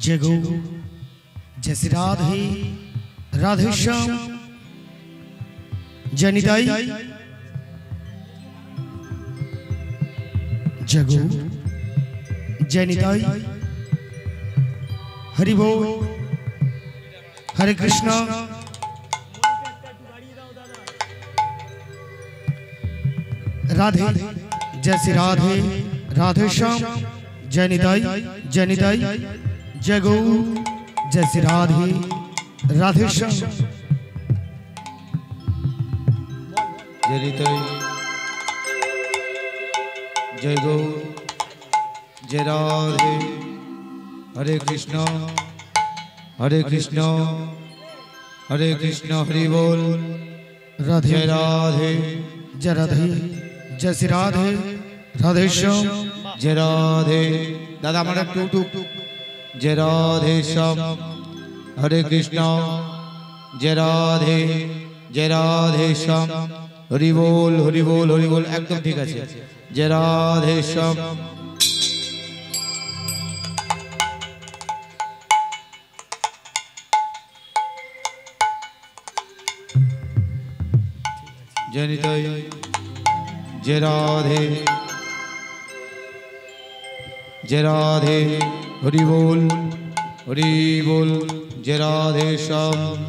जय गौ जैसे राधे राधे श्याम जय निताई जय गौ जय निताई हरि बोल हरे कृष्णा राधे जैसे राधे राधे श्याम जय निताई जय गौ जैसे राधे राधे श्याम जय निताई जय गौ जय राधे हरे कृष्णा हरे कृष्णा हरि बोल राधे जय राधे जय श्री राधे राधे श्याम जय राधे दादा हमारा टू जय राधे श्याम हरे कृष्णा जय राधे श्याम हरि बोल एकदम ठीक है जय राधे श्याम जय निताई जय राधे हरि बोल जय राधे श्याम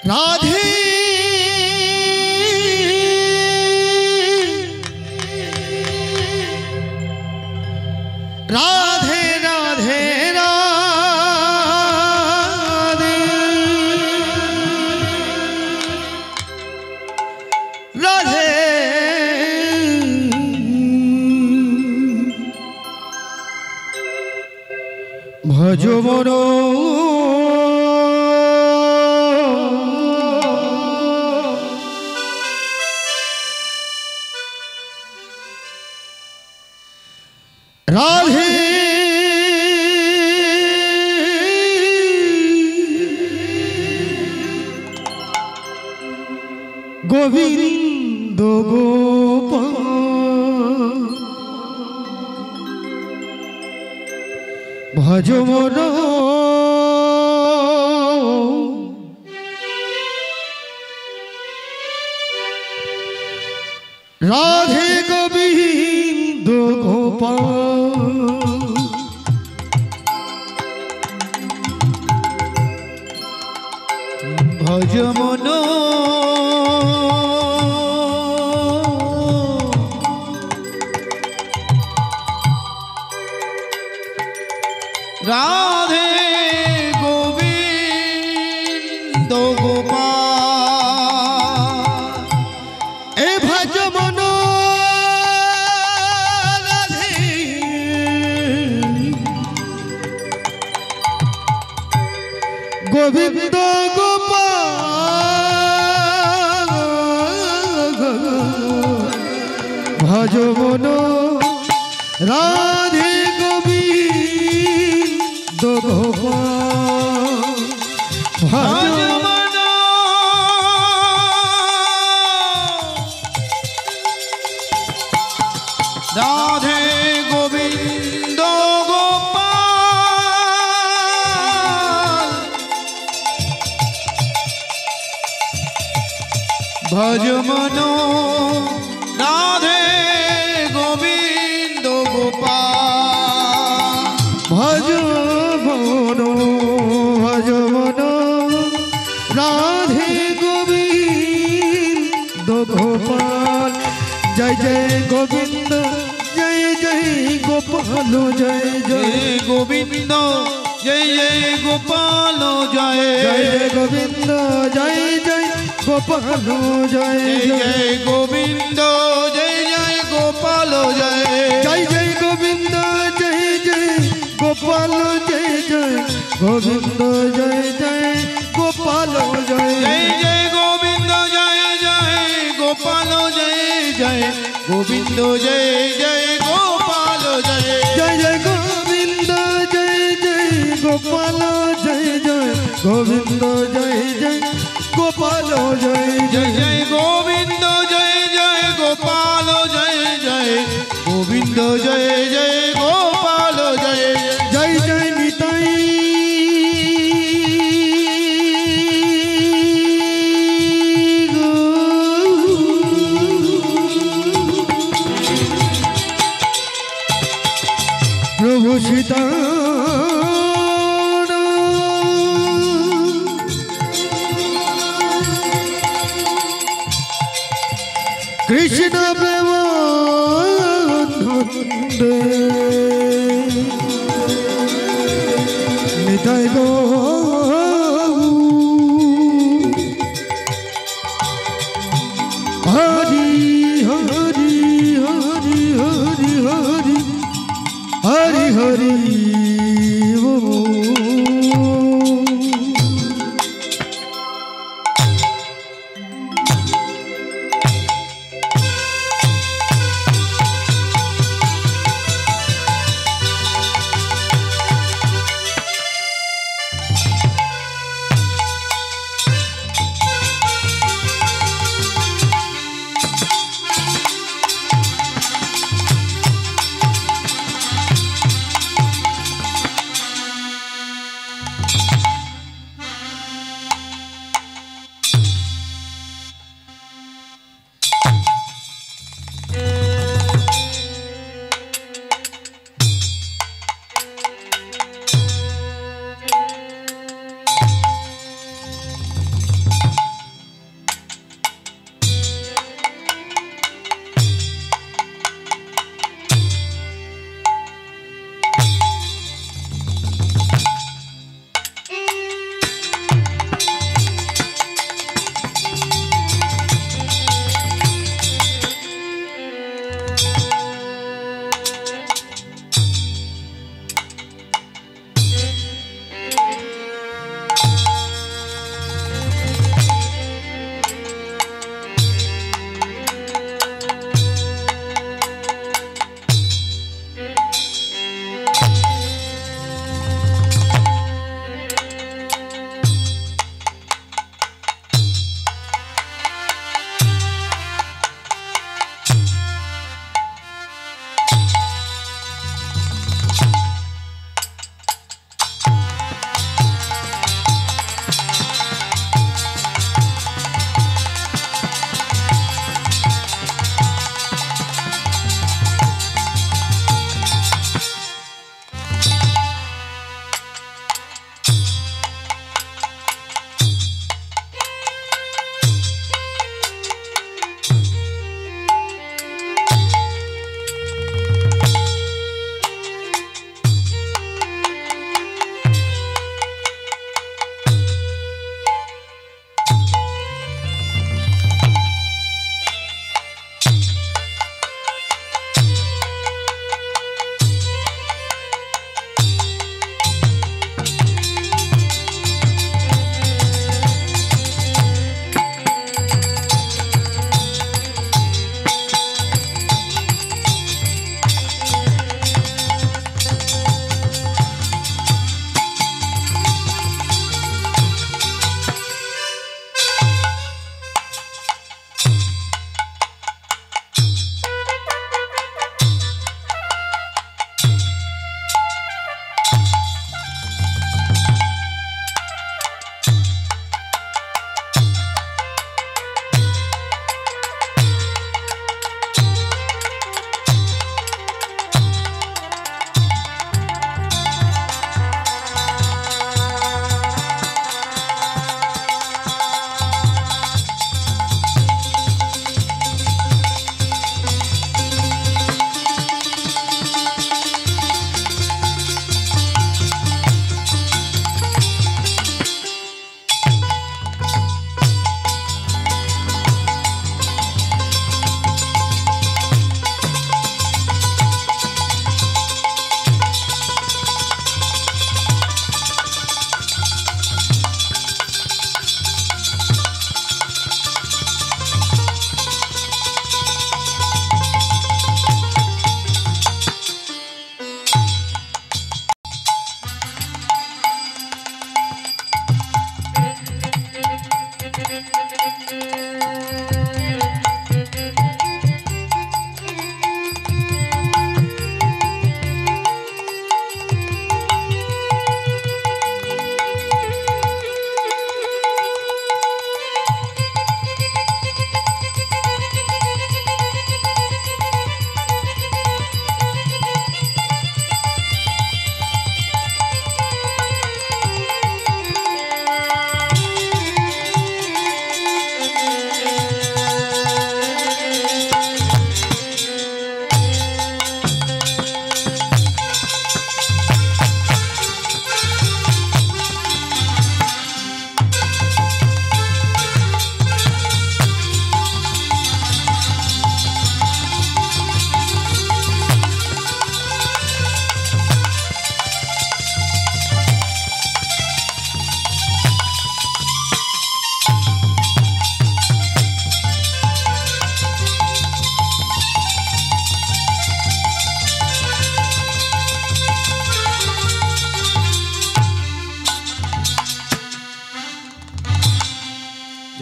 राधे राधे राधे राधे राधे भजो मनो राधे गोविंद गोपाल भज मन राधे गोविंद गोपाल भज मन राधे गोविंद गोपाल ए भज मन राधे गोविंद गोपाल भज मन राधे गोविंद गोपाल भज राधे गोविंद गोपाल भज मनो राधे गोविंद गोपाल भज मनो राधे गोविंद गोपाल जय जय गोविंद जय जय गोपाल जय जय गोविंद जय गोपाल जय गोविंद जय जय गोपाल जय गोविंद जय गोपाल जय गोविंद जय गोपाल जय गोविंद जय गोपाल जय गोविंद जय गोपाल जय जय गोविंद जय जय गोपाल जय जय जय गोविंद जय जय गोपाल जय जय गोविंद जय जय गोपाल जय जय जय गोविंद जय जय गोपाल जय जय गोविंद जय जय गोपाल जय जय जय निताई प्रभु सीता कृष्ण प्रेमानंद निताय गो हरि हरि हरि हरि हरि हरि हरि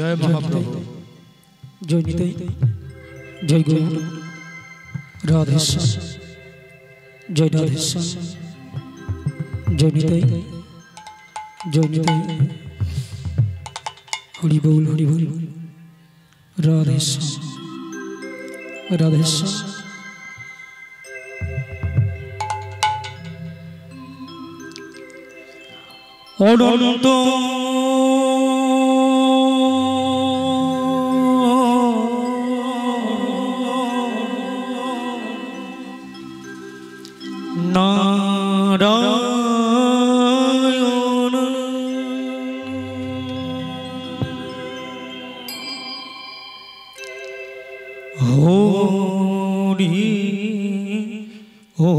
जय महाप्रभु जय निताई जय गुरु राधेश्याम जय राधेश्याम जय निताई हरि बोल राधेश्याम राधेश्याम অনন্ত নারায়ণ হরি ও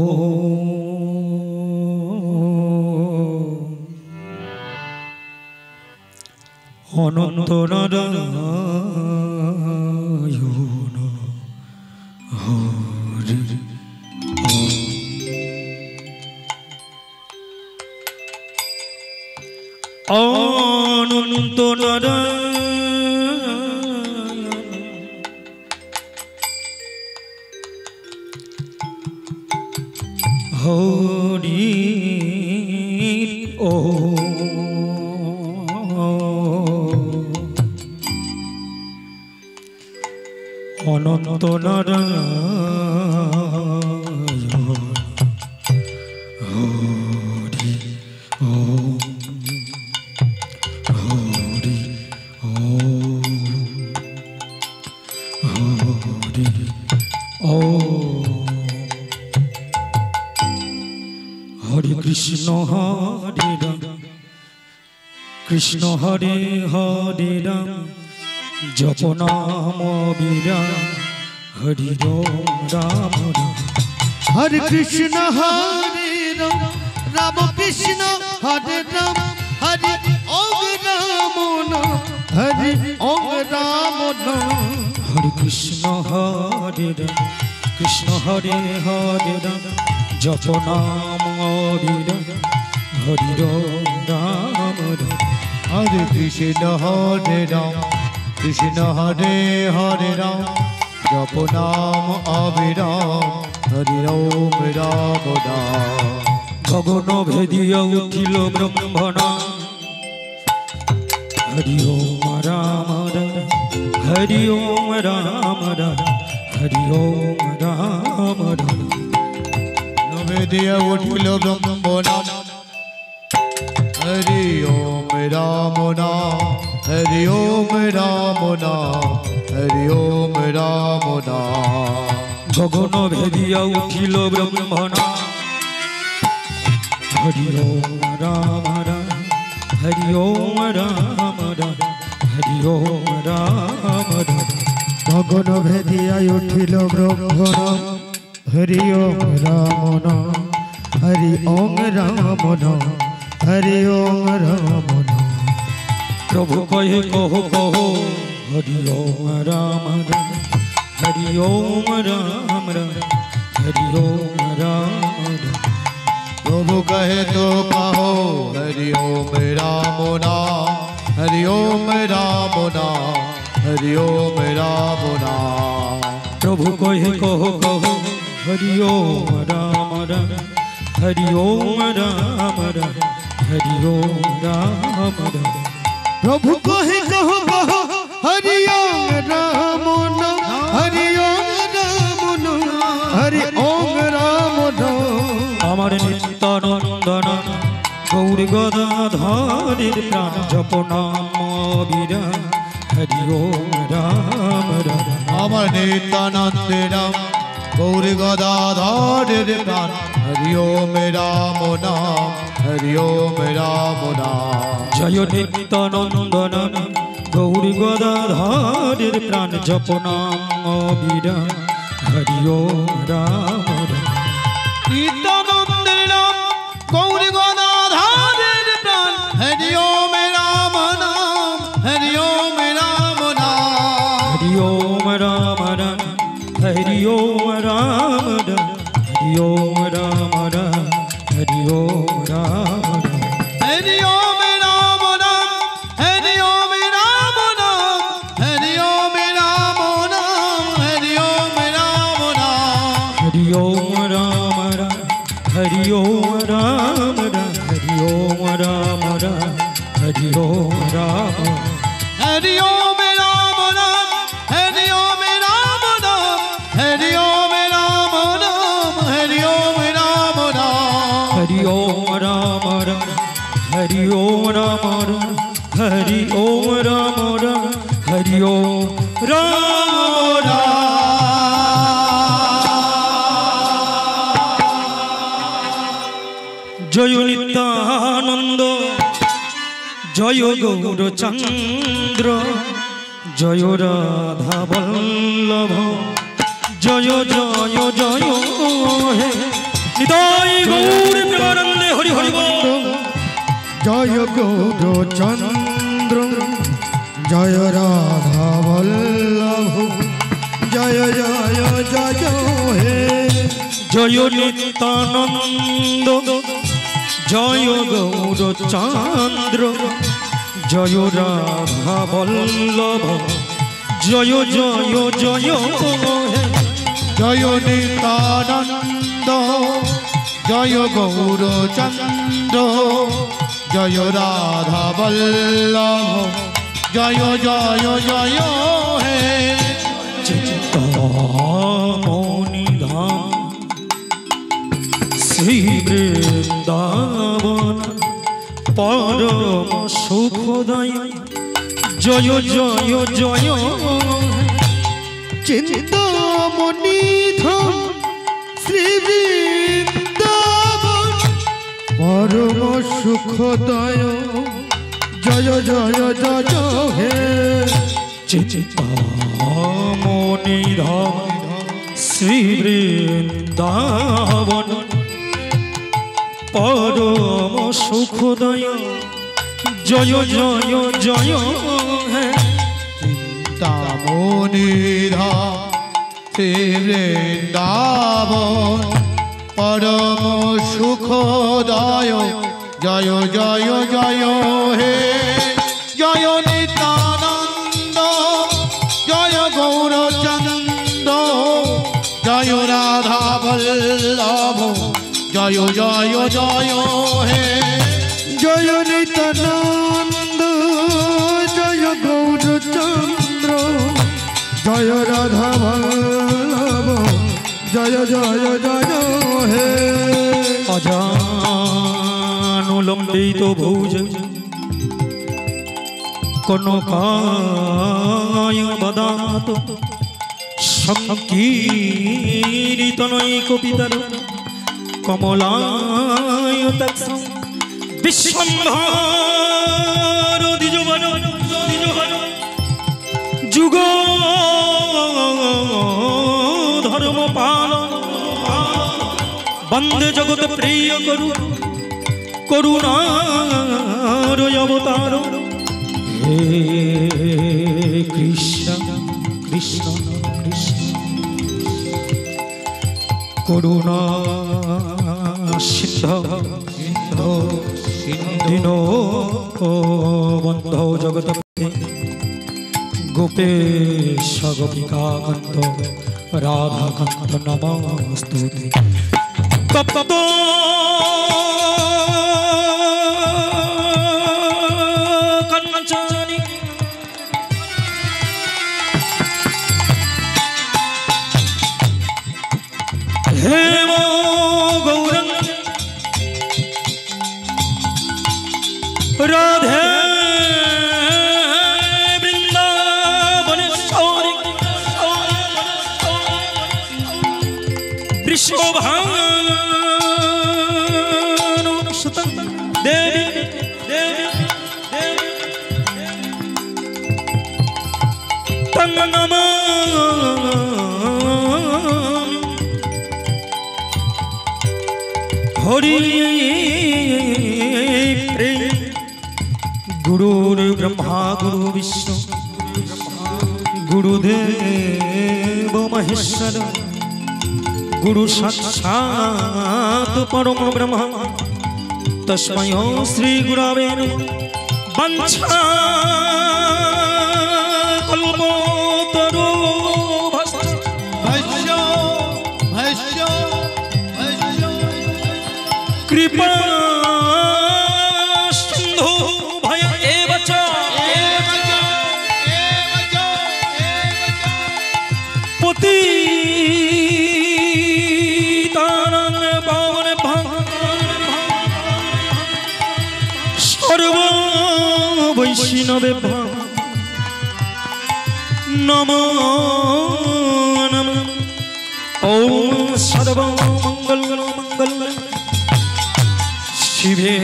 অনন্ত নারায়ণ হরি অনন্ত নারায়ণ হরি ও অনন্ত নারায়ণ হরি ও হরি ও হরি ও হরে কৃষ্ণ হরে রাম কৃষ্ণ হরে হরে রাম जप नाम विराम हरि राम राम हरे कृष्ण राम कृष्ण हरे राम हरि ओम राम नाम हरि ओम राम नाम हरे कृष्ण हरे राम कृष्ण हरे हरे राम जप नाम विराम हरि राम राम हरे कृष्ण हरे राम कृष्ण हरे हरे राम जप नाम अविराम हरि ओम राम राम गगन भेदिया उठिल ब्रह्मणा हरि ओम राम राम हरि ओम राम राम हरि ओम राम राम भेदिया उठिल ब्रह्मणा हरि ओम राम नाम हरि ओम राम नाम हरि ओम राम नाम गगन भेदिया उठिल ब्रह्मणा हरि ओम राम राम हरि ओम राम राम हरि ओम राम राम गगन भेदिया उठिल ब्रह्मणा हरि ओम राम नाम हरि ओम राम नाम हरि ओम राम नाम प्रभु कहे कहो कहो हरि ओम राम राम हरि ओम राम राम हरि ओम राम राम प्रभु कहे तो कहो हरि ओम राम नाम हरि ओम राम नाम हरि ओम राम नाम प्रभु कहे कहो कहो हरि ओम राम राम हरि ओम राम राम हरि ओम राम राम प्रभु कहे कहो कहो हरि ओम राम नाम हरि ओम राम नाम हरि ओम राम नाम अमर नित्यानंदन गौर गदाधर प्राण जप नाम विराम हरि ओम राम राम अमर नित्यानंद राम गौर गदाधर प्राण हरि ओम राम नाम हरि ओम राम नाम जय नित्यानंदन गौर गदाधर प्राण जप नाम विराम हरि ओम राम राम नित्यानंद राम गौर गदाधर प्राण हरि ओम राम नाम हरि ओम राम नाम हरि ओम राम राम हरि ओम राम राम हरि ओम राम राम हरि ओम राम राम हरि ओम राम नाम हरि ओम राम नाम हरि ओम राम राम हरि ओम राम राम हरि ओम राम राम हरि ओम राम हरि ओम राम राम हरि ओम राम राम हरि ओम राम राम हरि ओम राम राम हरि ओम राम राम हरि ओम राम राम हरि ओम राम राम हरि ओम राम राम जय नित्यानंद जय गौरचंद्र जय राधा वल्लभ जय जय जय हे निताय गौर प्रेमानंदे हरि हरि बोल जय गौरचंद्र जय राधा वल्लभ जय जय जय हे जय नित्यानंद जय गौरचंद्र जय राधा वल्लभ जय जय जय हे जय नित्यानंद जय गौरचंद्र जय राधा वल्लभ जय जय जय हे चिंतामणि धाम श्री वृंदावन परम सुखदाय जय जय जय चिंतामणि धाम श्री वृंदावन परम सुखदाय जय जय जय हे चिंतामणि धाम श्री वृंदावन परम सुखदाय जय जय जय हे चिंतामणि धाम श्री वृंदावन परम सुखदाय जय जय जय हे जय नित्यानंद जय गौरचंद्र जय राधा वल्लभ जय जय जय हे जय नित्यानंद जय गौरचंद्र जय राधा वल्लभ जय जय जय हे अजानुलंबित भुज कनकाय बदात संकीर्तनैकपितर कमलाय तत्सं विश्वम्भर द्विजवन जुग धर्मपाल वंदे जगत प्रिय करुणार अवतार हे कृष्ण कृष्ण कृष्ण करुणा सिंधु दीनो बंधो जगतपते गोपेश गोपिकाकांत राधाकांत नमस्तुते तप्तो कंचनी हेमो गौरंग राधे वृंदावनेश्वरी वृषभानु सुत देवी देवी देवी तंग नमामि हरि प्रेम गुरुर्ब्रह्मा गुरु विष्णु गुरुदेव महेश्वर गुरु साक्षात् परम ब्रह्म तस्मै श्री गुरवे नमः वंशा कल्पोतरो भस्य भस्य भस्य कृपा सिंधु भय एव च पतितानां पावन सर्व वैष्णवे नमो नमः। ओम सर्वमंगल मंगल शिवे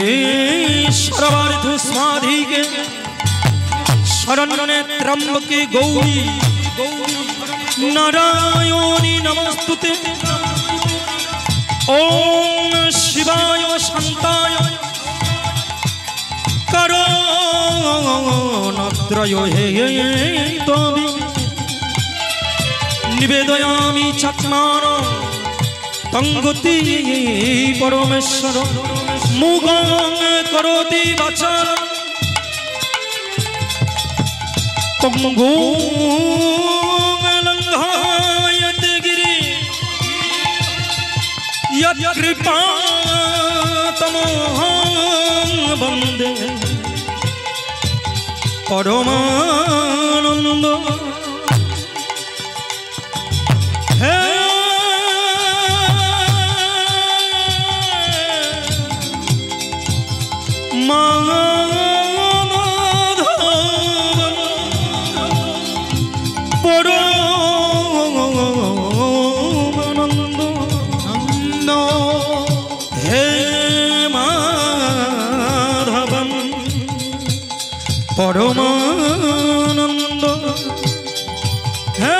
सर्वार्थ साधिके शरण्ये त्र्यंबके गौरी नारायणी नमस्तुते। ओम शिवाय शांताय करुणात्रयो हेतवे निवेदयामि चत्मारो तंगति परमेश्वर मुगं करोति वाचालं पंगुं लंघयते गिरि यत्कृपातमहं वन्दे परमानंद। हे माधव परमानंद हे माधव परमानंद हे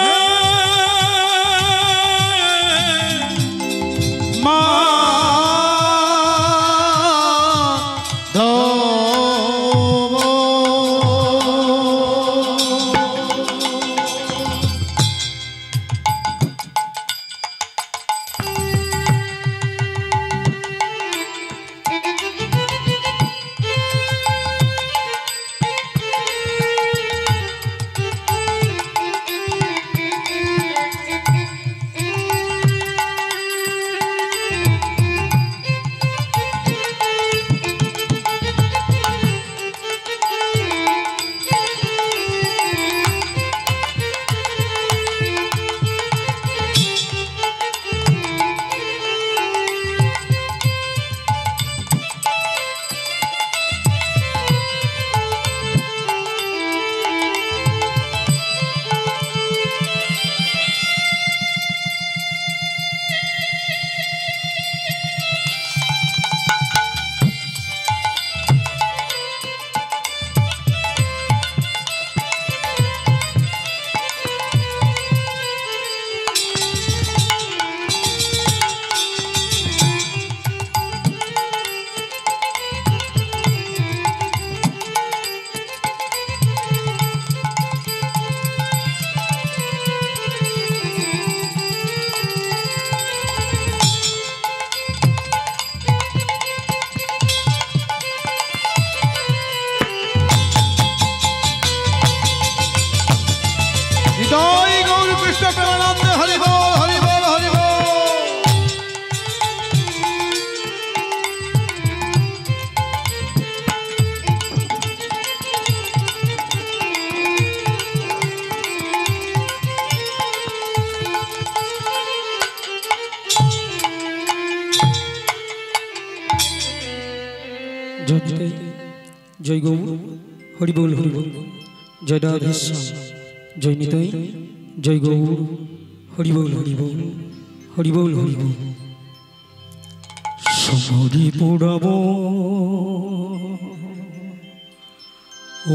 जय गौ हरि बोल जय राधेश्याम जय निताई जय गौ हरि बोल हरि बोल समाधि पुराबो ओ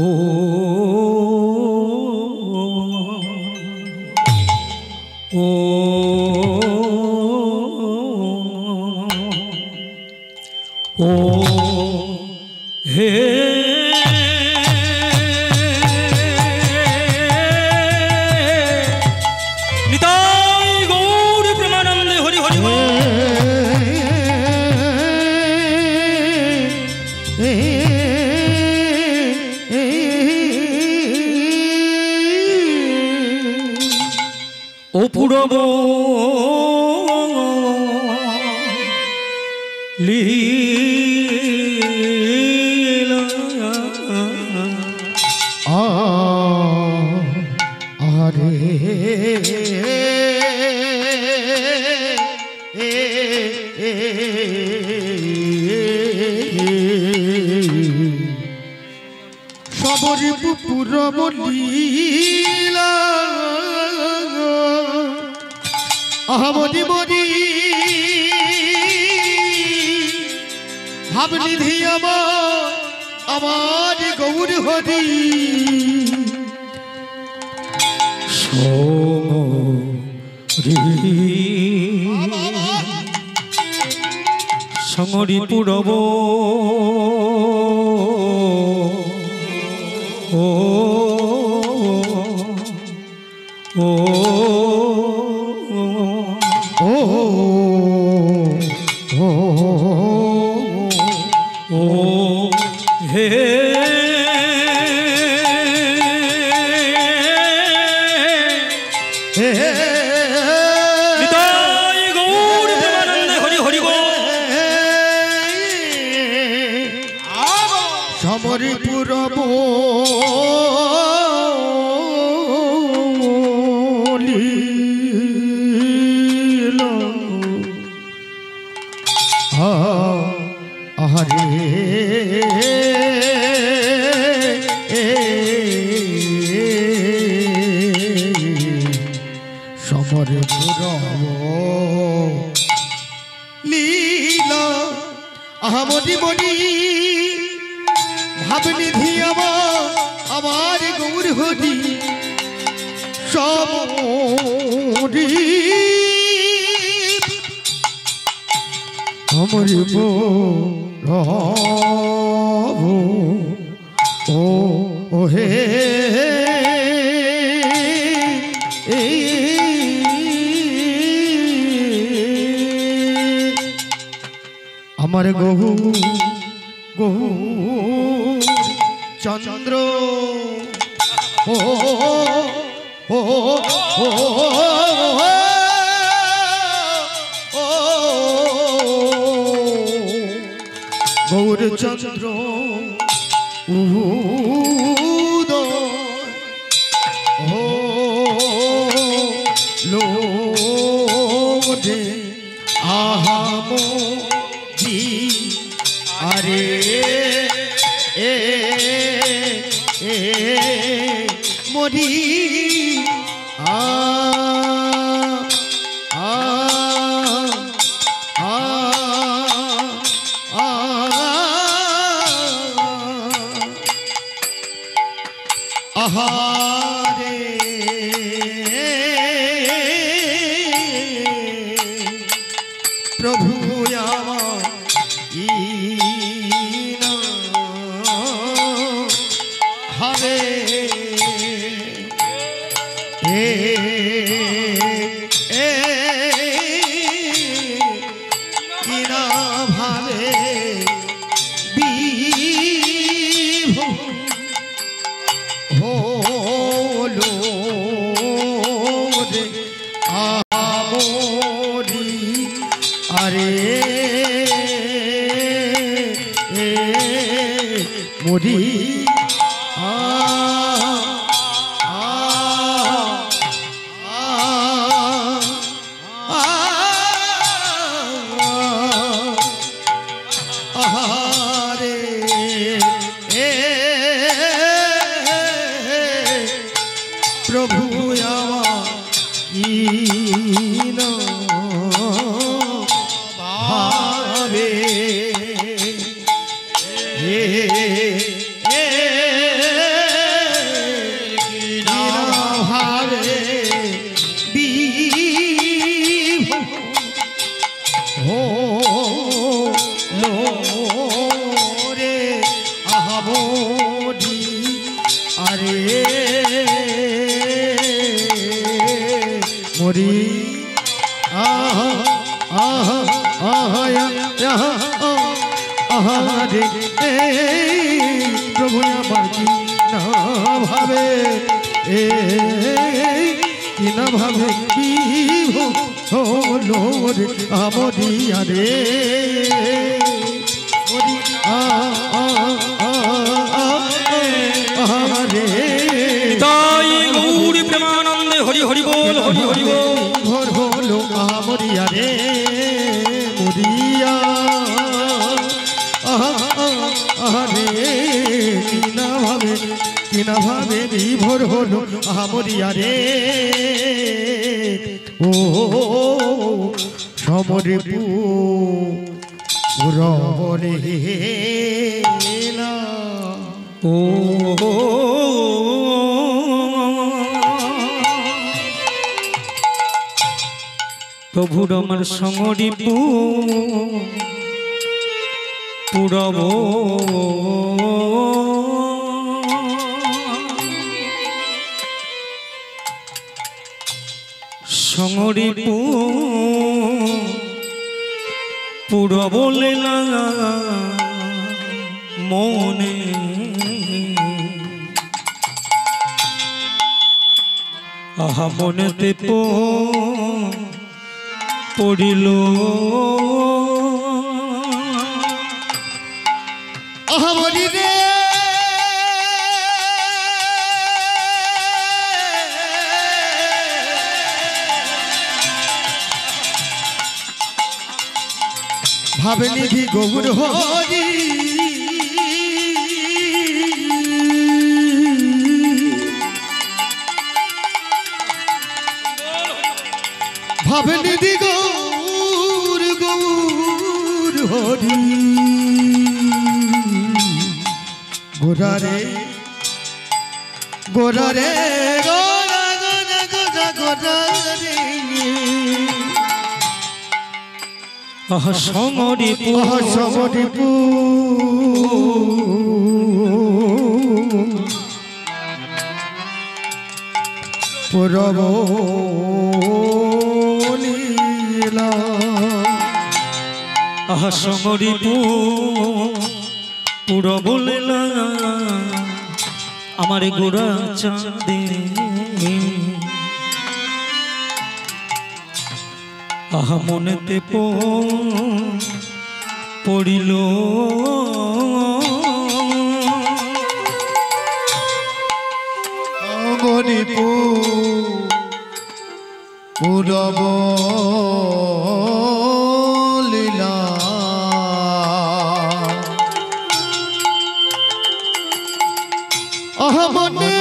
ओ ओ हे निताई गौर प्रेमानंद हरि हरि ओ पुरब লীলা আরে সবরি পুপুর লীলা আহমদি মরি ভাবনিধি আমার গৌর হরি সমরি পুরব ও ও ও ও ও হে নিতাই গৌর প্রেমানন্দে হরি হরি গো সমরি পুরব আহারে সমরে পুরব লীলা আহমদি মনি ভাবনিধি আমার গৌর হরি সমরি সমরি পুরব ও হে আমার গহু গহু চন্দ্র ও ও ও গৌর চন্দ্র ও লোদে আহামো আরে মরি আহারে প্রভু আমার হবে কিনা ভাবে হলো রে আমরি আরে মরি আহারে প্রভু ভাবে ভাবে রে আহমদি আরে মরি আহারে প্রভু আমার কি না ভাবে কিনা ভাবে বিভোর হলো রে আমরিয়া রে রে তাই গৌরী প্রেমানন্দে হরি হরি বল হরি হরি বল ভোর হলো আমরিয়া রে মরিয়া রে কিনা ভাবে বিভোর হলো আমরিয়া রে ও সমরে পুরবরে ও প্রভুর আমার সমরি পুরব সমরি পুরব লীলা মনে আহা মনেতে পড়িল আহামরি রে ভাবে নিধি গৌর হরি ভাবে নিধি গৌর গৌর হরি গোরারে গোরারে গোরা গোরা গোরা গোরারে আহা সমরি পুরব লীলা আহা সমরি পুরব লীলা আমার গোরা চাঁদে আহা মনেতে পড়িল পুরব লীলা আহা মনে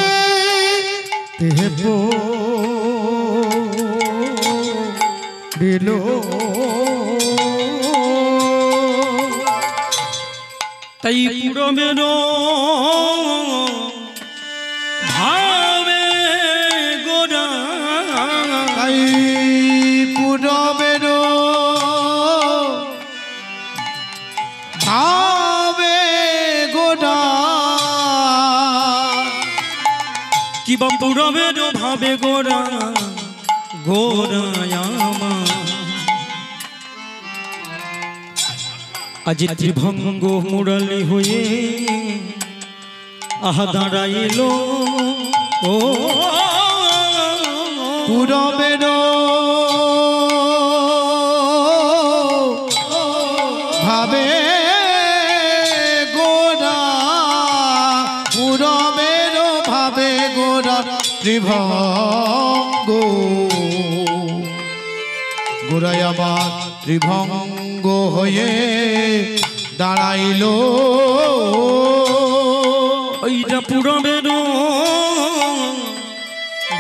দিল তাই পুরবের ভাবে গোরা তাই পুরবের ভাবে গোরা কিবা পুরবের ভাবে গোরা গোরায়ামা আজ ত্রিভঙ্গ মুরালি হয়ে আহা দাঁড়াইল ও পুরবের ভাবে গোরা পুরবের ভাবে গোরা ত্রিভঙ্গ গোরাই আমার ত্রিভঙ্গ হয়ে দাঁড়াইল ওইটা পুরবের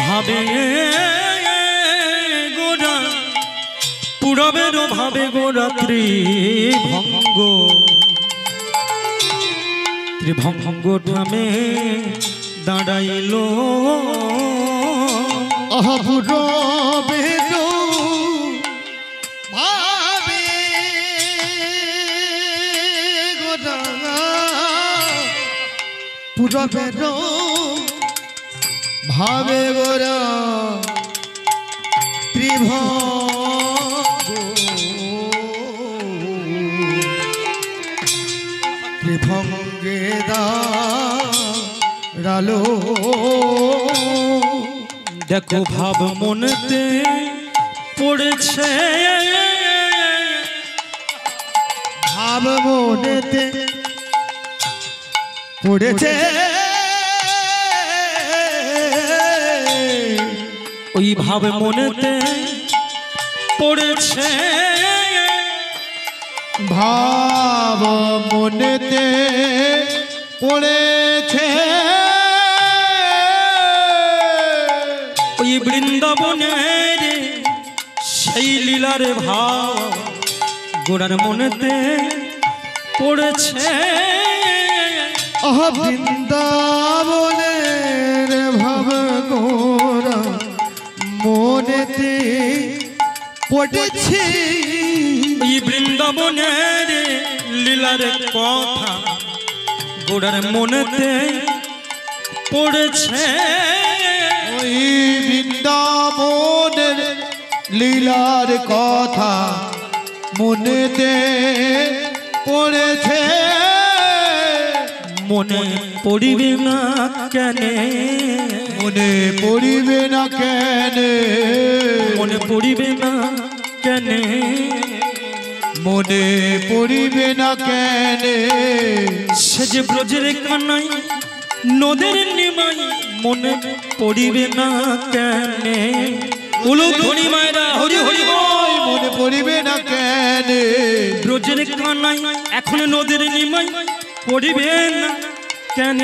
ভাবে গোরা পুরবের ভাবে গোরা ত্রিভঙ্গ ধামে দাঁড়াইল পুরবের ভাবে গোরা পুরবের ভাবে গোরা ত্রিভঙ্গে দাঁড়ালো দেখো ভাব মনেতে পড়েছে, ভাব মনেতে পড়েছে, ওই ভাব মনেতে পড়েছে, ভাব মনেতে পড়েছে, ওই বৃন্দাবনের সেই লীলার ভাব গোড়ার মনেতে পড়েছে। বৃন্দাবনের ভাব গোরা মনেতে পড়েছে, ওই বৃন্দাবনের লীলার কথা গোড়ার মনেতে পড়েছে। ওই বৃন্দাবনের লীলার কথা মনেতে পড়েছে, মনে পড়িবে না কেন, মনে পড়িবে না কেন, মনে পড়িবে না কেন, মনে পড়িবে না কেন, সে যে ব্রজের কানাই নদের নিমাই মনে পড়িবে না কেন। উলুক হরি মায়েরা হরি হরি বল, মনে পড়িবে না কেন, ব্রজের কানাই এখন নদের নিমাই পড়িবে না কেন।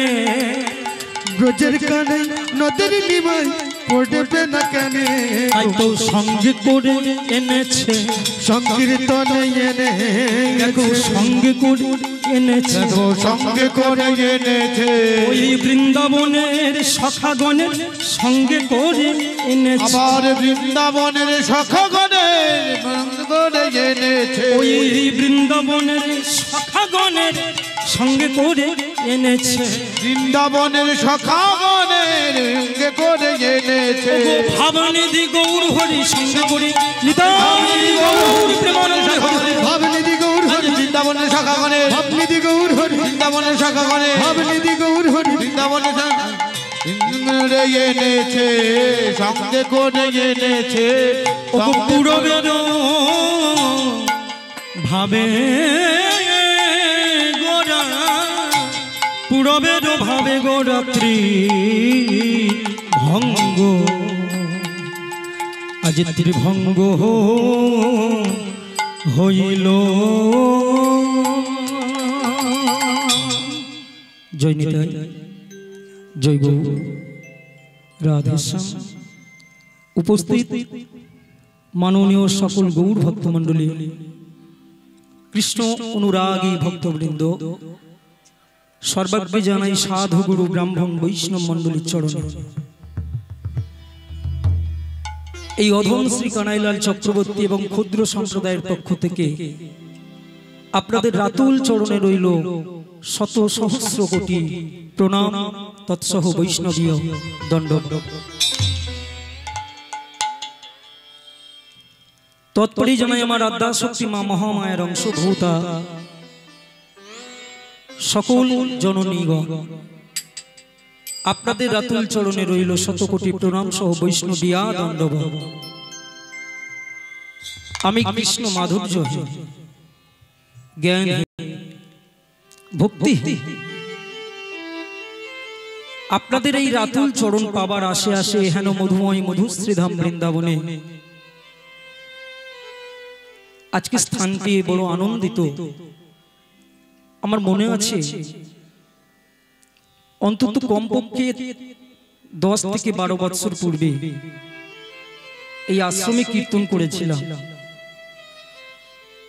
ব্রজের কানে নদের নিমাই পড়বে না কেন, তাই তো সঙ্গে করে এনেছে, সংকীর্তনে এনে দেখো সঙ্গে করে এনেছে, সঙ্গে করে এনেছে, ওই বৃন্দাবনের সখাগণের সঙ্গে করে এনেছে, আবার বৃন্দাবনের সখাগণের করে এনেছে, ওই বৃন্দাবনের সখাগণের সঙ্গে করে এনেছে, বৃন্দাবনের সখাগণের করে এনেছে। ভাবনিধি গৌর হরি সঙ্গে করে নিতাই গৌর প্রেমানন্দে হরি হরি। ভাবনিধি গৌর হরি, বৃন্দাবনের সখাগণের, ভাবনিধি গৌর হরি, বৃন্দাবনের সখাগণের, ভাবনিধি গৌর হরি, বৃন্দাবনের করে এনেছে, সঙ্গে করে এনেছে, পূরবের ভাবে গোরা, পূরবের ভাবে গোরাত্রি ভঙ্গ, আজ ত্রিভঙ্গ হইল। জয় নিতাই, জয় গৌ রাধেশ্যাম। উপস্থিত মাননীয় সকল গৌর ভক্তমণ্ডলী, কৃষ্ণ অনুরাগী ভক্তবৃন্দ, সর্বাগ্রে জানাই সাধু গুরু ব্রাহ্মণ বৈষ্ণব মণ্ডলীর চরণে এই অধম শ্রী কানাইলাল চক্রবর্তী এবং ক্ষুদ্র সম্প্রদায়ের পক্ষ থেকে আপনাদের রাতুল চরণে রইল শত সহস্র কোটি প্রণাম তৎসহ বৈষ্ণবীয় দণ্ডবত। তৎপরে জানাই আমার আদ্যা শক্তি মা মহামায়ের অংশভূতা সকল জননীগণ, আপনাদের রাতুল চরণে রইল শত কোটি প্রণাম সহ বৈষ্ণবীয়া দণ্ডবত। আমি কৃষ্ণ মাধুর্য জ্ঞান ভক্তি আপনাদের এই রাতুল চরণ পাবার আশে আসে হেন মধুময় মধুশ্রীধাম বৃন্দাবনে আজকে স্থান পেয়ে বড় আনন্দিত। আমার মনে আছে অন্তত কমপক্ষে 10 থেকে 12 বছর পূর্বে এই আশ্রমে কীর্তন করেছিলাম,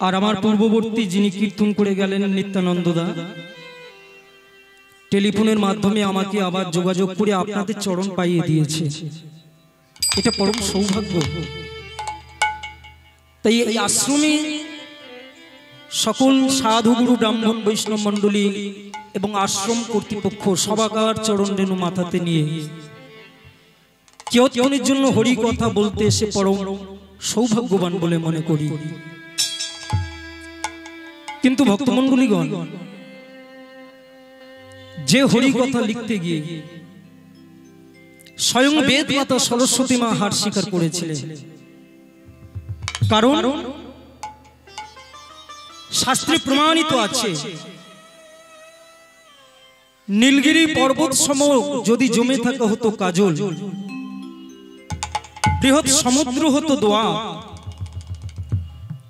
আর আমার পূর্ববর্তী যিনি কীর্তন করে গেলেন নিত্যানন্দদা, টেলিফোনের মাধ্যমে আমাকে আবার যোগাযোগ করে আপনাদের চরণ পাইয়ে দিয়েছে। এটা পরম সৌভাগ্য। তাই এই আশ্রমে সকল সাধু গুরু ব্রাহ্মণ বৈষ্ণব মণ্ডলী এবং আশ্রম কর্তৃপক্ষ সবাকার চরণ রেণু মাথাতে নিয়ে কিয়ৎক্ষণের জন্য হরি কথা বলতে এসে পরম সৌভাগ্যবান বলে মনে করি। কিন্তু ভক্তমণ্ডলীগণ, যে হরি কথা লিখতে গিয়ে স্বয়ং বেদ মাতা সরস্বতী মা হার স্বীকার করেছিলেন। কারণ শাস্ত্রে প্রমাণিত আছে, নীলগিরি পর্বত সম যদি জমে থাকা হতো কাজল, বৃহৎ সমুদ্র হতো দোয়া,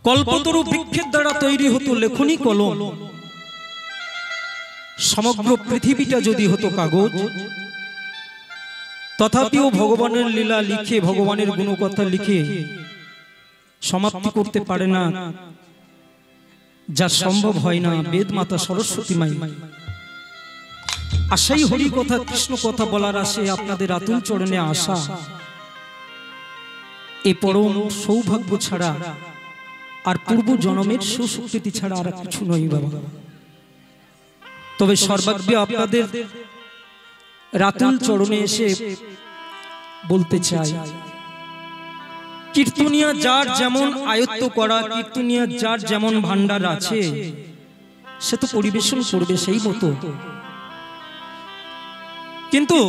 কল্পতরু বৃক্ষের দ্বারা তৈরি হতো লেখনী কলম, সমগ্র পৃথিবীটা যদি হতো কাগজ, তথাপিও ভগবানের লীলা লিখে, ভগবানের গুণকথা লিখে সমাপ্তি করতে পারে না, যা সম্ভব হয় না বেদ মাতা সরস্বতী মাই। আশাই হরি কথা কৃষ্ণ কথা বলার আসে আপনাদের আতুল চরণে আসা, এ পরম সৌভাগ্য ছাড়া আর পূর্ব জন্মের সুস্বীকৃতি ছাড়া আর কিছু নয় বাবা। তবে সর্বাগ্রে আপনাদের রাতুল চরণে এসে বলতে চাই, কীর্তনিয়া যার যেমন আয়ত্ত করা, কীর্তনিয়া যার যেমন ভান্ডার আছে, সে তো পরিবেশন করবে সেই মতো। কিন্তু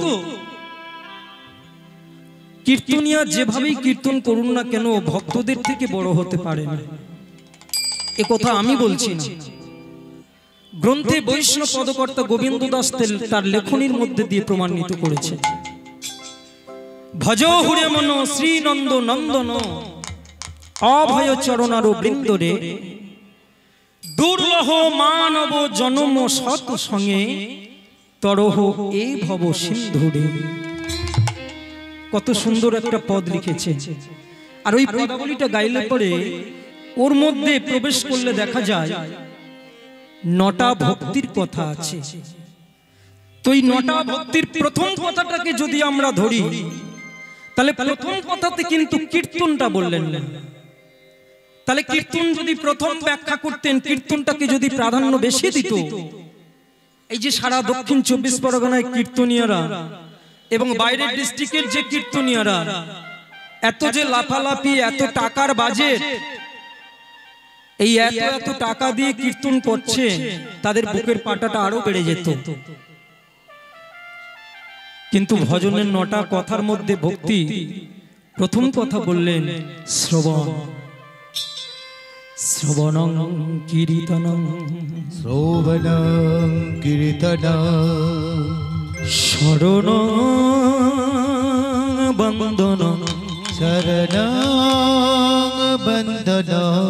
কীর্তনিয়া যেভাবেই কীর্তন করুন না কেন, ভক্তদের থেকে বড় হতে পারে না, এ কথা আমি বলছি না। গ্রন্থে বৈষ্ণব পদকর্তা গোবিন্দ দাস তার লেখনীর মধ্যে দিয়ে প্রমাণিত করেছেন, ভজ হুরে মন শ্রীনন্দ নন্দন অভয় চরণার বৃন্দরে, দুর্লভ মানব জনম সৎ সঙ্গে তরহ এই ভব সিন্ধুরে। কত সুন্দর একটা পদ লিখেছে। আর ওই পদাবলীটা গাইলে পরে ওর মধ্যে প্রবেশ করলে দেখা যায় 9টা ভক্তির কথা আছে। তো এই 9টা ভক্তির প্রথম কথাটাকে যদি আমরা ধরি, তাহলে প্রথম কথাতে কিন্তু কীর্তনটা বললেন না। তাহলে কীর্তন যদি প্রথম ব্যাখ্যা করতেন, কীর্তনটাকে যদি প্রাধান্য বেশি দিত, এই যে সারা দক্ষিণ 24 পরগনায় কীর্তনিয়ারা এবং বাইরের ডিস্ট্রিক্টের যে কীর্তনিয়ারা এত যে লাফালাফি, এত টাকার বাজেট, এই এত টাকা দিয়ে কীর্তন করছে, তাদের বুকের পাটাটা আরো বেড়ে যেত। কিন্তু ভজনের 9টা কথার মধ্যে ভক্তি প্রথম কথা বললেন শ্রবণ, শ্রবণং কীর্তনং, শ্রবণং কীর্তনং, শরণং বন্দনং, শরণং বন্দনং,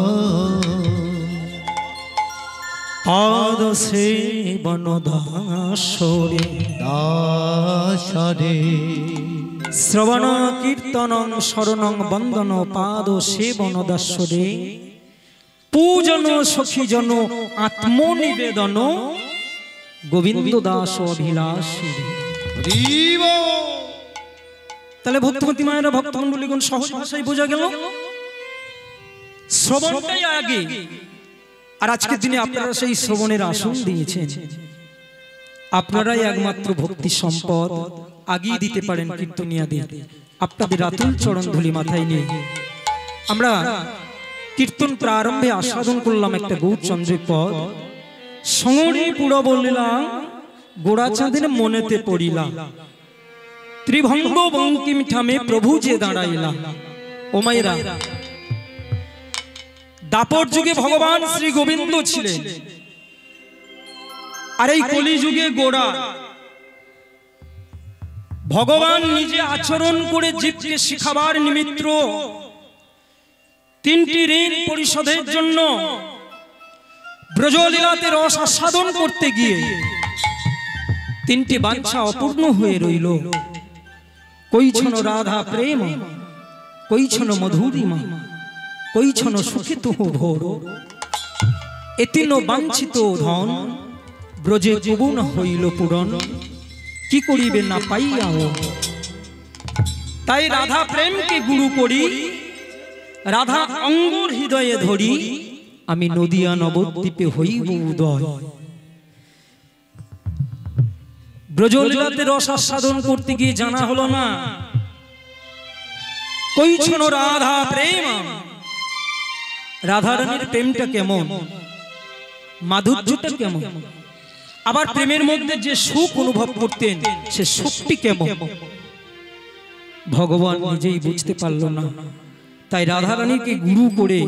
পাদ সেবন দাসরে, দাসরে। শ্রবণ কীর্তনং শরণং বন্দন পাদ সেবন দাসরে, পূজন সখীজন আত্মনিবেদন, গোবিন্দ দাস অভিলাষী। তাহলে ভক্তমতী মায়েরা, ভক্তমণ্ডলীগণ, সহজ ভাষায় বোঝা গেল শ্রবণটাই আগে। আর আজকের দিনে আপনারা সেই শ্রবণের আসন দিয়েছেন। আপনারাই একমাত্র ভক্তি সম্পদ আগিয়ে দিতে পারেন কীর্তনিয়াদের। আপনাদের আতুল চরণ ধুলি মাথায় নিয়ে আমরা কীর্তন প্রারম্ভে আস্বাদন করলাম একটা গৌরচন্দ্রের পদ। সঙ্গড়ি পুরা বলিলাম গোড়া চাঁদের মনেতে পড়িলাম, ত্রিভঙ্গ বঙ্কিম ঠামে প্রভু যে দাঁড়াইলা। ও মায়েরা, দাপর যুগে ভগবান শ্রী গোবিন্দ ছিলেন, আর এই কলি যুগে গোড়া। ভগবান নিজে আচরণ করে জীবকে শিখাবার নিমিত্ত 3টি ঋণ পরিশোধের জন্য ব্রজলীলাতে রস আস্বাদন করতে গিয়ে 3টি বাঞ্ছা অপূর্ণ হয়ে রইল। কইছন রাধা প্রেম, কইছন মধুরিমা, কইছন সুখিত ভোর, এতিন বাঞ্ছিত ধন ব্রজে জীবন হইল পূরণ, কি করিবে না পাইয়াও। তাই রাধা প্রেমকে গুরু করি, রাধা অঙ্গর হৃদয়ে ধরি, আমি নদিয়া নবদ্বীপে হইব উদয়। ব্রজলীলাতে রস আস্বাদন করতে গিয়ে জানা হলো না কইছন রাধা প্রেম, রাধারানীর প্রেমটা কেমন, মাধুর্যটা কেমন, আবার প্রেমের মধ্যে যে সুখ অনুভব করতেন সে সুখটি কেমন। ভগবান নিজেই বুঝতে পারল না, তাই রাধা রানীকে গুরু করে,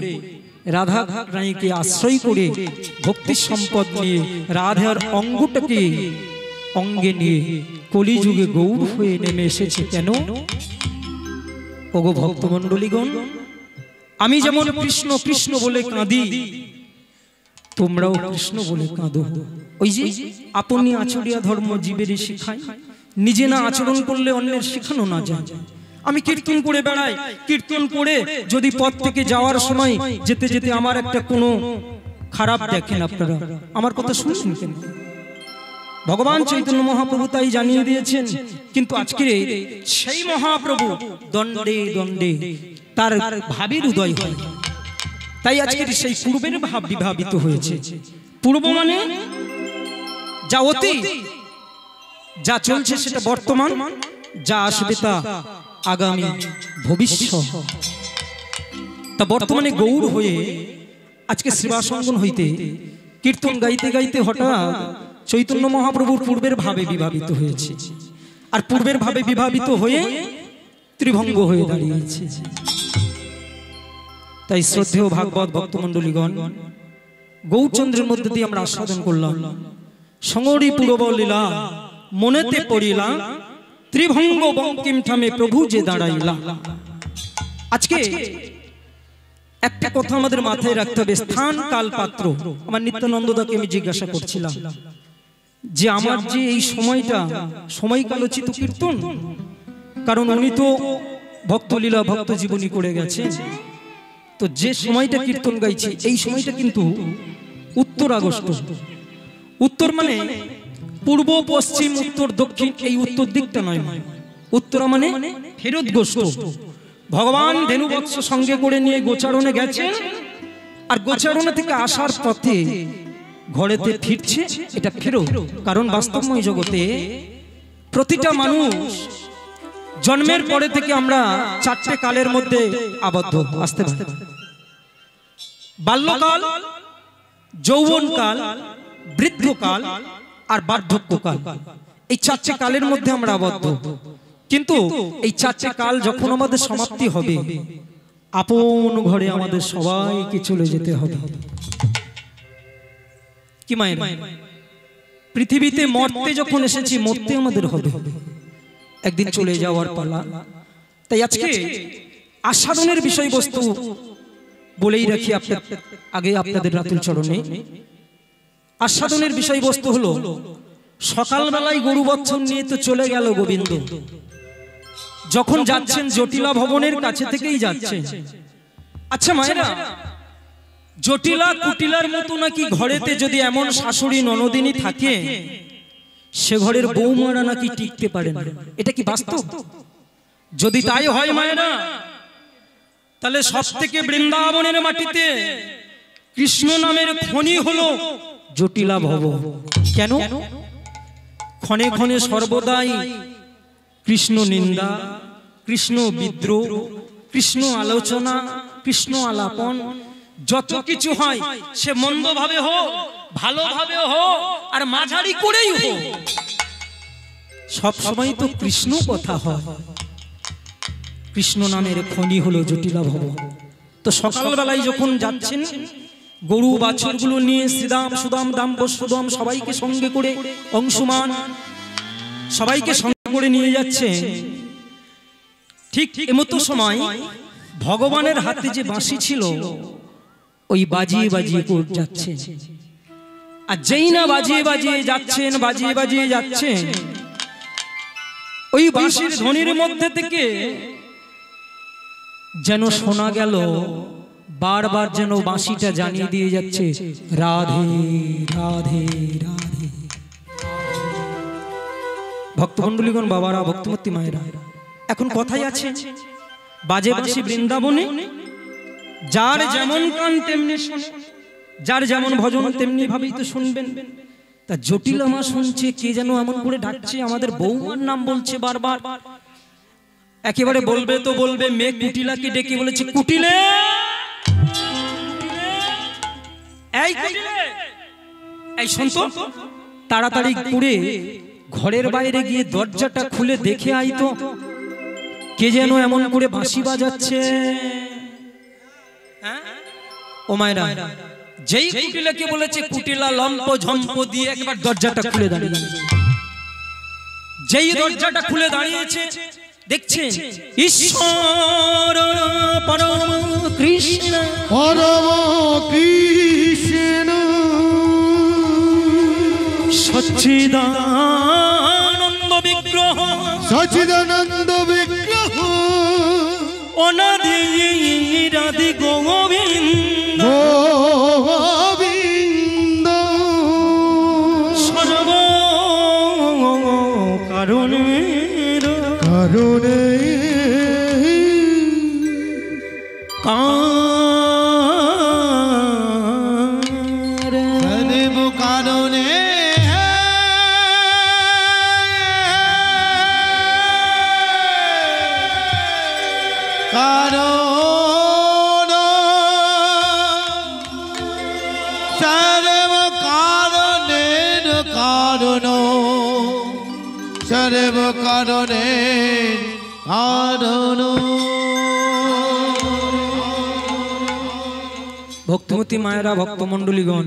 রাধা রানীকে আশ্রয় করে, ভক্তি সম্পদ নিয়ে রাধার অঙ্গটাকে অঙ্গে নিয়ে কলিযুগে গৌর হয়ে নেমে এসেছে। কেন? ওগো ভক্তমণ্ডলীগণ, আমি যেমন কৃষ্ণ কৃষ্ণ বলে কাঁদি, তোমরাও কৃষ্ণ বলে কাঁদো। ওই যে আপনি আচরিয়া ধর্ম জীবেরই শিখায়, নিজে না আচরণ করলে অন্যের শেখানো না যায়। আমি কীর্তন করে বেড়াই, কীর্তন করে যদি পথ থেকে যাওয়ার সময় যেতে যেতে আমার একটা কোনো খারাপ দেখেন, আপনারা আমার কথা শুনছেন কেন? ভগবান চৈতন্য মহাপ্রভু তাই জানিয়ে দিয়েছেন, কিন্তু আজকে সেই মহাপ্রভু দণ্ডে দণ্ডে তার ভাবের উদয় হয়। তাই আজকের সেই পূর্বের ভাব বিভাবিত হয়েছে। পূর্ব মানে যা অতীত, যা চলছে সেটা বর্তমান, যা আসবে তা আগামী ভবিষ্যৎ। তা বর্তমানে গৌর হয়ে আজকে শ্রীবাসঙ্গন হইতে কীর্তন গাইতে গাইতে হঠাৎ চৈতন্য মহাপ্রভুর পূর্বের ভাবে বিভাবিত হয়েছে, আর পূর্বের ভাবে বিভাবিত হয়ে ত্রিভঙ্গ হয়ে দাঁড়িয়েছে। তাই শ্রদ্ধেয় ভাগবত ভক্তমণ্ডলীগণ, গৌরচন্দ্রের মধ্যে দিয়ে আমরা আস্বাদন করলাম সঙ্গরি পূর্ব লীলা, মনেতে পড়িলা ত্রিভঙ্গ বঙ্কিম ঠামে প্রভু যে দাঁড়াইলা। আজকে একটা কথা আমাদের মাথায় রাখতে হবে, স্থান কাল পাত্র। আমার নিত্যানন্দদাকে আমি জিজ্ঞাসা করছিলাম যে আমার যে এই সময়টা সময়কালোচিত কীর্তন, কারণ উনি তো ভক্তলীলা ভক্ত জীবনী করে গেছে, তো যে সময়টা কীর্তন গাইছে এই সময়টা কিন্তু উত্তর আগস্ট। উত্তর মানে পূর্ব পশ্চিম উত্তর দক্ষিণ, এই উত্তর দিকটা নয়, উত্তরা মানে ফেরত গোষ্ঠ। ভগবান ধেনুবৎস সঙ্গে করে নিয়ে গোচারণে গেছে, আর গোচারণে থেকে আসার পথে ঘরেতে ফিরছে, এটা ফেরত। কারণ বাস্তবময় জগতে প্রতিটা মানুষ জন্মের পরে থেকে আমরা চারটে কালের মধ্যে আবদ্ধ। আসতে পারে বাল্যকাল, যৌবনকাল, বৃদ্ধকাল আর বার্ধক্যকাল। এই চারটে কালের মধ্যে আমরা আবদ্ধ। কিন্তু এই চারটে কাল যখন আমাদের সমাপ্তি হবে, আপন ঘরে আমাদের সবাইকে চলে যেতে হবে। কি মায়ের, পৃথিবীতে মরতে যখন এসেছি, মরতে আমাদের হবে, একদিন চলে যাওয়ার পালা। তাই আজকে আস্বাদনের বিষয়বস্তু বলেই রাখি আগে আপনাদের রাতুল চরণে। আস্বাদনের বিষয়বস্তু হলো, সকালবেলায় গরু বচ্ছন নিয়ে তো চলে গেল গোবিন্দ, যখন যাচ্ছেন জটিলা ভবনের কাছে থেকেই যাচ্ছেন। আচ্ছা মায়েরা, জটিলা কুটিলার মতো নাকি ঘরেতে যদি এমন শাশুড়ি ননদিনী থাকে, সে ঘরের বৌমারা নাকি টিকতে পারে না। এটা কি বাস্তব? যদি তাই হয় মায়েরা, তাহলে সব থেকে বৃন্দাবনের মাটিতে কৃষ্ণ নামের খনি হলো জটিলা ভবন। কেন? ক্ষণে ক্ষণে সর্বদাই কৃষ্ণ নিন্দা, কৃষ্ণ বিদ্রোহ, কৃষ্ণ আলোচনা, কৃষ্ণ আলাপন, যত কিছু হয় সে মন্দ ভাবে হোক, ভালোভাবে হোক, আর মাঝারি করেই হোক, সব সময় তো কৃষ্ণ কথা হয়। কৃষ্ণ নামের খনি হলো জটিলা ভবন। তো সকালবেলায় যখন যাচ্ছেন গরু বাছুরগুলো নিয়ে, শ্রীদাম সুদাম দাম্ব সুদাম সবাইকে সঙ্গে করে, অংশুমান সবাইকে সঙ্গে করে নিয়ে যাচ্ছে, ঠিক এমতো সময় ভগবানের হাতে যে বাঁশি ছিল, ওই বাজিয়ে বাজিয়ে করে যাচ্ছে। আর যেই না বাজিয়ে বাজিয়ে যাচ্ছেন, বাজিয়ে বাজিয়ে যাচ্ছেন, ওই বাঁশির ধ্বনির মধ্যে থেকে যেন শোনা গেল, বারবার যেন বাঁশিটা জানিয়ে দিয়ে যাচ্ছে, রাধে রাধে রাধে। ভক্তমণ্ডলীগণ, বাবারা, ভক্তমূর্তি মায়েরা, এখন কথাই আছে, বাজে বাঁশি বৃন্দাবনে, যার যেমন কান তেমনি শোনে, যার যেমন ভজন তেমনি ভাবেই তো শুনবেন। তা জটিলা মা শুনছে, কে যেন এমন করে ডাকছে, আমাদের বৌমার নাম বলছে বারবার। একেবারে বলবে তো বলবে, মেয়ে কুটিলাকে ডেকে বলেছে, কুটিলে, এই কুটিলে, এই শোন তো, তাড়াতাড়ি করে ঘরের বাইরে গিয়ে দরজাটা খুলে দেখে আই তো কে যেন এমন করে বাঁশি বাজাচ্ছে। ও মায়েরা, যেই কুটিলাকে বলেছে কুটিলা লম্প ঝম্প দিয়ে একবার দরজাটা খুলে দাঁড়িয়ে, যেই দরজাটা খুলে দাঁড়িয়েছে দেখছেন ঈশ্বর পরম কৃষ্ণ, পরম কৃষ্ণ সচ্চিদানন্দ বিগ্রহ, সচ্চিদানন্দ বিগ্রহ অনাদি রাধি গোবিন্দ, গোবিন্দ সর্ব কারণের কারণে সর্ব কারণে কারণ সর্ব কারণের কারণ, সর্ব কারণের কারণ। ভক্তমতী মায়েরা, ভক্তমণ্ডলীগণ,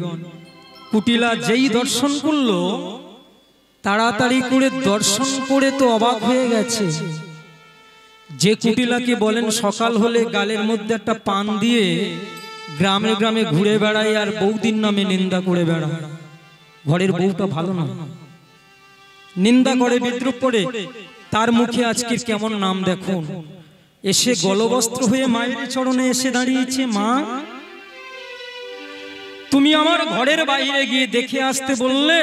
কুটিলা যেই দর্শন করলো তাড়াতাড়ি করে দর্শন করে তো অবাক হয়ে গেছে। যে কুটিলাকে বলেন সকাল হলে গালের মধ্যে একটা পান দিয়ে গ্রামে গ্রামে ঘুরে বেড়ায় আর বৌদির নামে নিন্দা করে বেড়ায়, ঘরের বউটা ভালো না, নিন্দা করে বিদ্রুপ করে, তার মুখে আজকে কেমন নাম দেখুন। এসে গলবস্ত্র হয়ে মায়ের চরণে এসে দাঁড়িয়েছে, মা তুমি আমার ঘরের বাইরে গিয়ে দেখে আসতে বললে,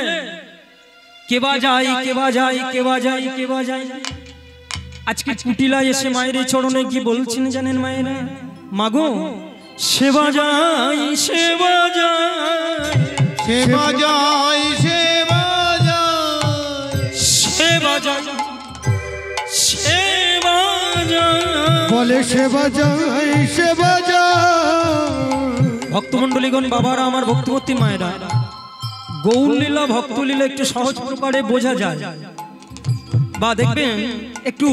কেবা যাই কেবা যাই কেবা যাই কেবা যাই। আজকে কুটিলা এসে মায়ের চরণে কি বলছেন জানেন মায়েরা? মাগো সেবা যাই সেবা যাই সেবা যায় সেবা যায় সেবা যাই সেবা যাই, বলে সেবা যায় সেবা যায়। ভক্তমণ্ডলীগণ, বাবারা আমার, ভক্তবতী মায়েরা, গৌরলীলা ভক্তলীলা একটু সহজ প্রকারে বোঝা যায়, বা দেখবেন একটু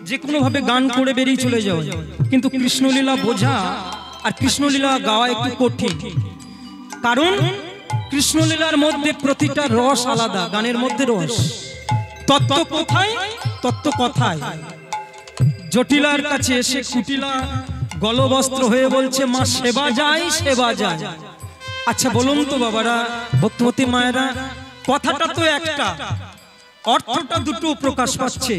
যে কোনো ভাবে গান করে বেরিয়ে চলে যাও, কিন্তু কৃষ্ণলীলা বোঝা আর কৃষ্ণলীলা গাওয়া একটু কঠিন। কারণ কৃষ্ণলীলার মধ্যে প্রতিটা রস আলাদা, গানের মধ্যে রস, তত্ত্ব কোথায় তত্ত্ব কথায়। জটিলার কাছে এসে কুটিলা গলবস্ত্র হয়ে বলছে, মা সেবা যায় সেবা যায়। আচ্ছা বলুন তো বাবারা, ভক্তমতী মায়েরা, কথাটা তো একটা, অর্থটা দুটো প্রকাশ পাচ্ছে।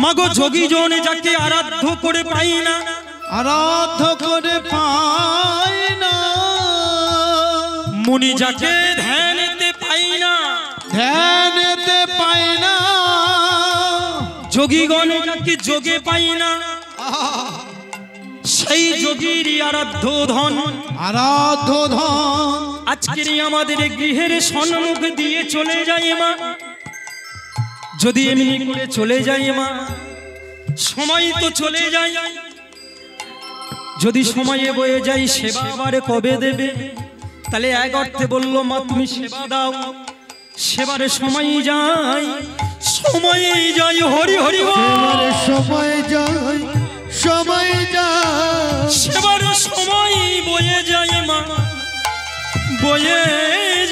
মাগো যোগী জন যাকে আরাধ্য করে পাই না, আরাধ্য করে পাই না, মুনি যাকে ধ্যানেতে পাই না, ধ্যানেতে পাই না, যোগীগণ যাকে যোগে পাই না, সেই যোগীর আরাধ্য ধন, আরাধ্য ধন আজকের আমাদের গৃহের সম্মুখ দিয়ে চলে যায় মা। যদি এমনি করে চলে যায় মা, সময় তো চলে যায়, যদি সময়ে বয়ে যাই সেবা আবার কবে দেবে? তাহলে এক অর্থে বললো, মা তুমি সেবা দাও, সেবারে সময় যায়, সময় যায়, হরি হরি সেবারে সময় যায় সময় যায়, সেবারে সময় বয়ে যায় মা, বয়ে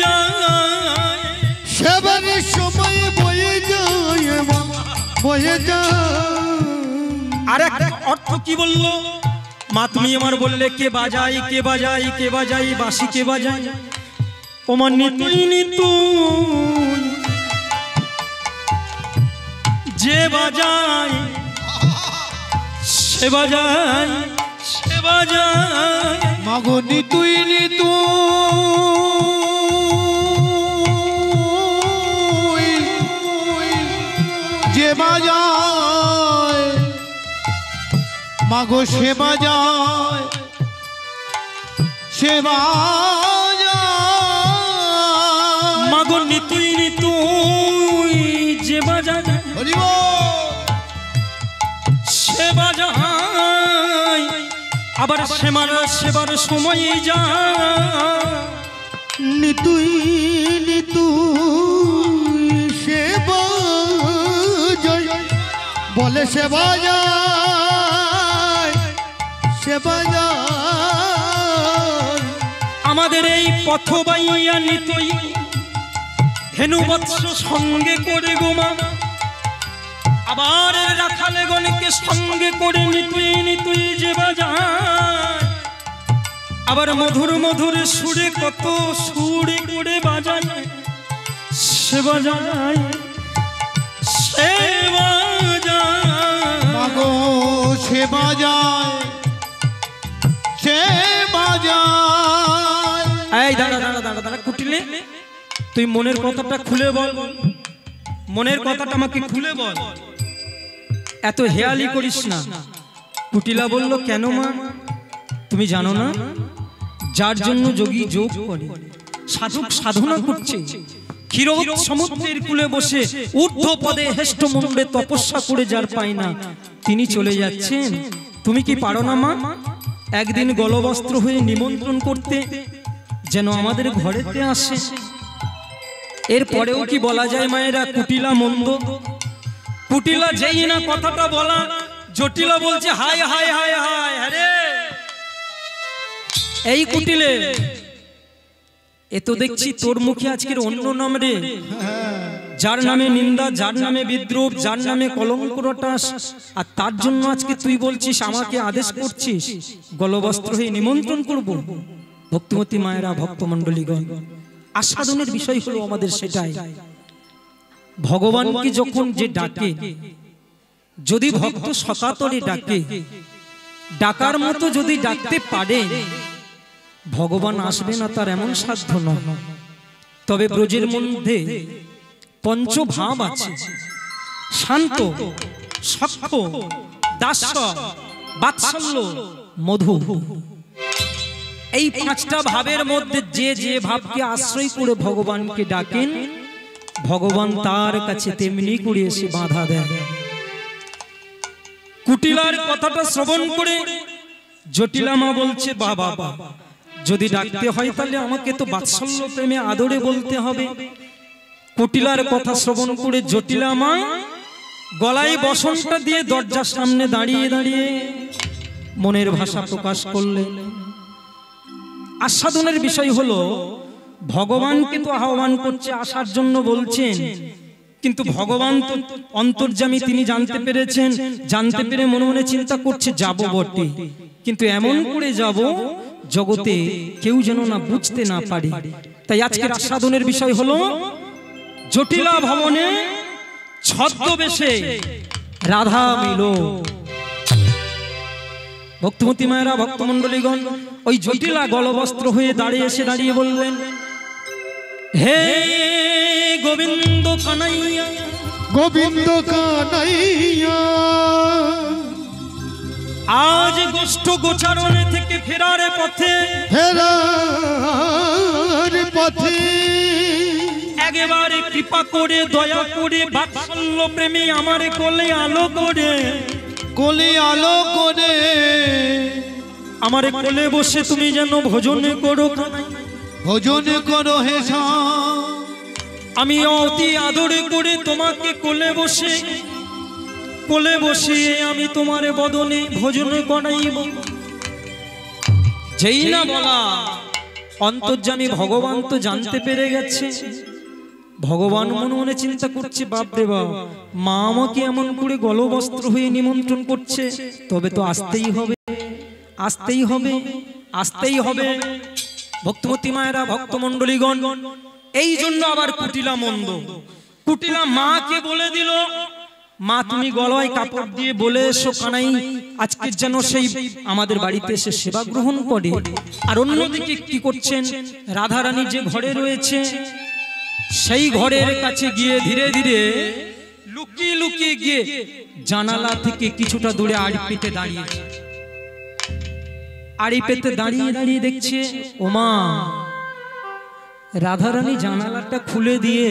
যায়, সেবারে সময় বয়ে যায় বয়ে যায়। আর একটা অর্থ কি বললো? মা তুমি আমার বললে কে বাজাই কে বাজাই কে বাজাই, বাঁশি কে বাজাই, ওমার নিতুই নিতুই যে বাজাই সে বাজাই সে বাজাই, মাগো নিতুই নিতুই যে বাজায়, মাগো সে বাজায় সে বাজায়, মাগো নিতুই নিতুই যে বাজাই হরি বল। সে বাজাই, আবার সেবার সময় যায়, নিতুই নিতুই সেবা যায় বলে সে বাজায় সে বাজায় আমাদের এই পথ বাইয়া নিতই হেনু বৎস সঙ্গে করে গোমা আবার রাখালে গণকে সঙ্গে করে নিতুই যে বাজায় আবার মধুর মধুর সুরে কত সুরে করে বাজায় সে বাজায় সে বাজায় মাগো সে বাজায় সে বাজায়। এই দাঁড়া দাঁড়া দাঁড়া দাঁড়া কুটিলে তুই মনের কথাটা খুলে বল মনের কথাটা আমাকে খুলে বল এত হেয়ালি করিস না। কুটিলা বলল কেন মা তুমি জানো না যার জন্য যোগী যোগ করে সাধক সাধনা করছে ক্ষীরোদ সমুদ্রের কূলে বসে ঊর্ধ্ব পদে হেষ্ট মুণ্ডে তপস্যা করে যার পায় না তিনি চলে যাচ্ছেন তুমি কি পারো না মা একদিন গলবস্ত্র হয়ে নিমন্ত্রণ করতে যেন আমাদের ঘরেতে আসে। এরপরেও কি বলা যায় মায়েরা কুটিলা মন্দ? কুটিলা যেই না কথাটা বলা জটিলা বলছে হায় হায় হায় হায় আরে এই কুটিলে এ তো দেখছি তোর মুখে আজকের অন্য নাম রে যার নামে নিন্দা যার নামে বিদ্রুপ যার নামে কলঙ্ক রটাস আর তার জন্য আজকে তুই বলছিস আমাকে আদেশ করছিস গলবস্ত্র হয়ে নিমন্ত্রণ করব। ভক্তিমতী মায়েরা ভক্তমণ্ডলীগণ আস্বাদনের বিষয় হলো আমাদের সেটাই ভগবানকে যখন যে ডাকে যদি ভক্ত সকাতরে ডাকে ডাকার মতো যদি ডাকতে পারে ভগবান আসবে না তার এমন সাধ্য নয়। তবে ব্রজের মধ্যে পঞ্চভাব আছে শান্ত সখ্য দাস্য বাৎসল্য মধু এই পাঁচটা ভাবের মধ্যে যে যে ভাবকে আশ্রয় করে ভগবানকে ডাকেন ভগবান তার কাছে তেমনি করে এসে বাধা দেয়। কুটিলার কথাটা শ্রবণ করে জটিলা মা বলছে বাবা বাবা যদি ডাকতে হয় তাহলে আমাকে তো বাৎসল্য প্রেমে আদরে বলতে হবে। কুটিলার কথা শ্রবণ করে জটিলা মা গলায় বসনটা দিয়ে দরজার সামনে দাঁড়িয়ে দাঁড়িয়ে মনের ভাষা প্রকাশ করলেন। আস্বাদনের বিষয় হলো ভগবানকে তো আহ্বান করছে আসার জন্য বলছেন কিন্তু ভগবান তো অন্তর্যামী তিনি জানতে পেরেছেন জানতে পেরে মনে মনে চিন্তা করছে যাব বটে কিন্তু এমন করে যাব জগতে কেউ যেন না বুঝতে না পারে। তাই আজকের আস্বাদনের বিষয় হলো জটিলা ভবনে ছদ্মবেশে রাধা মিল। ভক্তমতী মায়েরা ভক্তমণ্ডলীগণ ওই জটিলা গলবস্ত্র হয়ে দাঁড়িয়ে বললেন হে গোবিন্দ কানাইয়া গোবিন্দ কানাইয়া আজ গোষ্ঠ গোচারণে থেকে ফেরার পথে একেবারে কৃপা করে দয়া করে বাৎসল্য প্রেমী আমার কোলে আলো করে আমার কোলে বসে তুমি যেন ভোজন করো হে আমি অতি আদরে করে তোমাকে কোলে বসিয়ে আমি তোমার বদনে ভোজন করাইব। যেই না বলা অন্তর্যামী ভগবান তো জানতে পেরে গেছে। ভগবান মনে মনে চিন্তা করছে বাপ রে বাপ মা আমাকে এমন করে গলবস্ত্র হয়ে নিমন্ত্রণ করছে তবে তো আসতেই হবে। ভক্তমতী মায়েরা ভক্তমণ্ডলীগণ এই জন্য আবার কুটিলা মন্দ কুটিলা মাকে বলে দিল মা তুমি গলায় কাপড় দিয়ে বলে এসো কানাই আজকে যেন সেই আমাদের বাড়িতে এসে সেবা গ্রহণ করে। আর অন্যদিকে কি করছেন রাধারানী যে ঘরে রয়েছে সেই ঘরের কাছে গিয়ে ধীরে ধীরে লুকিয়ে লুকিয়ে গিয়ে জানালা থেকে কিছুটা দূরে আড়ি পেতে দাঁড়িয়ে দেখছে ওমা রাধারানী জানালাটা খুলে দিয়ে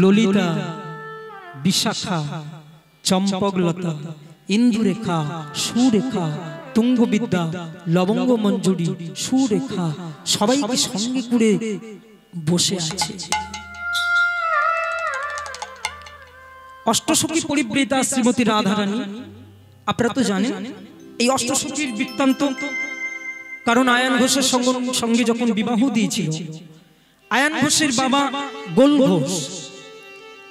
ললিতা বিশাখা চম্পকলতা ইন্দুরেখা সুরেখা তুঙ্গবিদ্যা লবঙ্গ মঞ্জুরি সুরেখা সবাইকে সঙ্গে করে বসে আছে। অষ্টসখী পরিবৃতা শ্রীমতী রাধারানী, আপনারা তো জানেন এই অষ্টসখীর বৃত্তান্ত। কারণ আয়ান ঘোষের সঙ্গে যখন বিবাহ দিয়েছিল, আয়ান ঘোষের বাবা গোল ঘোষ,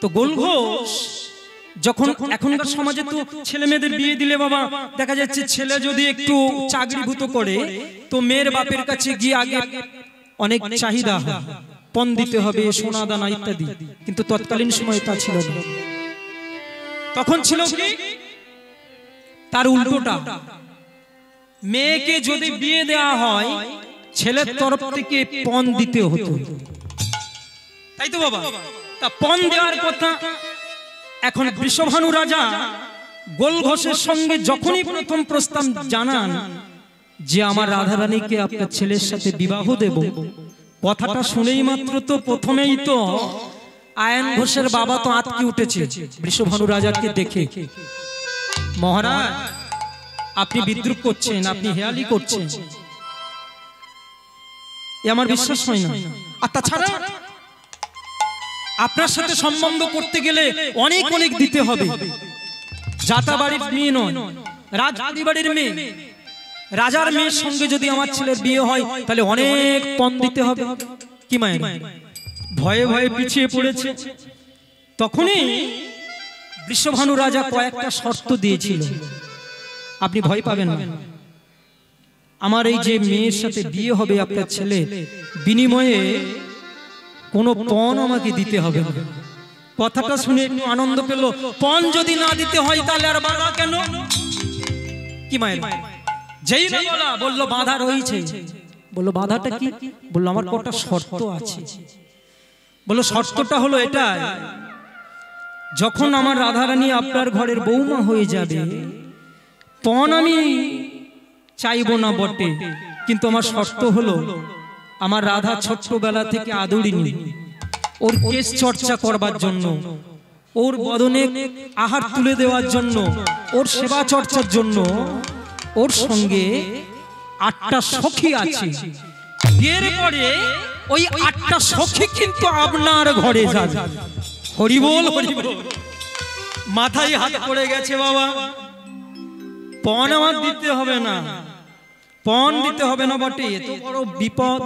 তো গোল ঘোষ যখন এখনকার সমাজে তো ছেলে মেয়েদের বিয়ে দিলে বাবা দেখা যাচ্ছে ছেলে যদি একটু চাকরিভূত করে তো মেয়ের বাপের কাছে গিয়ে আগে অনেক চাহিদা হয়, পণ দিতে হবে, সোনা দানা ইত্যাদি। কিন্তু তৎকালীন সময়ে তা ছিল না। তখন ছিল কি তার উল্টোটা, মেয়েকে যদি বিয়ে দেওয়া হয় ছেলের তরফ থেকে পণ দিতে হতো, তাই তো বাবা? তা পণ দেওয়ার কথা। এখন বৃষভানু রাজা গোল ঘোষের সঙ্গে যখনই প্রথম প্রস্তাব জানান যে আমার রাধারানীকে আপনার ছেলের সাথে বিবাহ দেব, কথাটা শুনেই মাত্র তো প্রথমেই তো আয়ান ঘোষের বাবা তো আতকে উঠেছে বৃষভানু রাজাকে দেখে। মহারাজ, আপনি বিদ্রুপ করছেন, আপনি হেয়ালি করছেন, এ আমার বিশ্বাস হয় না। আর তাছাড়া আপনার সাথে সম্বন্ধ করতে গেলে অনেক অনেক দিতে হবে। জাতা বাড়ির মেয়ে নয়, রাজবাড়ি বাড়ির মেয়ে, রাজার মেয়ের সঙ্গে যদি আমার ছেলের বিয়ে হয় তাহলে অনেক পণ দিতে হবে। কি মায়ের ভয়ে ভয়ে পিছিয়ে পড়েছে। তখনই বৃষভানু রাজা কয়েকটা শর্ত দিয়েছিল, আপনি ভয় পাবেন না, আমার এই যে মেয়ের সাথে বিয়ে হবে আপনার ছেলে, বিনিময়ে কোনো পণ আমাকে দিতে হবে না। কথাটা শুনে একটু আনন্দ পেল। পণ যদি না দিতে হয় তাহলে আর বাধা কেন? কি মায়ের যেই না বললো বাধা রয়েছে। বললো বাধাটা কি? বললো আমার কটা শর্ত আছে। বললো শর্তটা হলো এটা, যখন আমার রাধারানী আপনার ঘরের বৌমা হয়ে যাবে, পণ আমি চাইবো না বটে, কিন্তু আমার শর্ত হলো আমার রাধা ছোট্টবেলা থেকে আদরিনী, ওর কেশ চর্চা করবার জন্য, ওর বদনে আহার তুলে দেওয়ার জন্য, ওর সেবা চর্চার জন্য ওর সঙ্গে 8টা সখী আছে। বিয়ের পরে ওই 8টা সখী কিন্তু আপনার ঘরে যাবে। হরি বল, হরি বল। মাথায় হাত পড়ে গেছে বাবা, পণ আমার দিতে হবে না, পণ দিতে হবে না বটে, এত বড় বিপদ।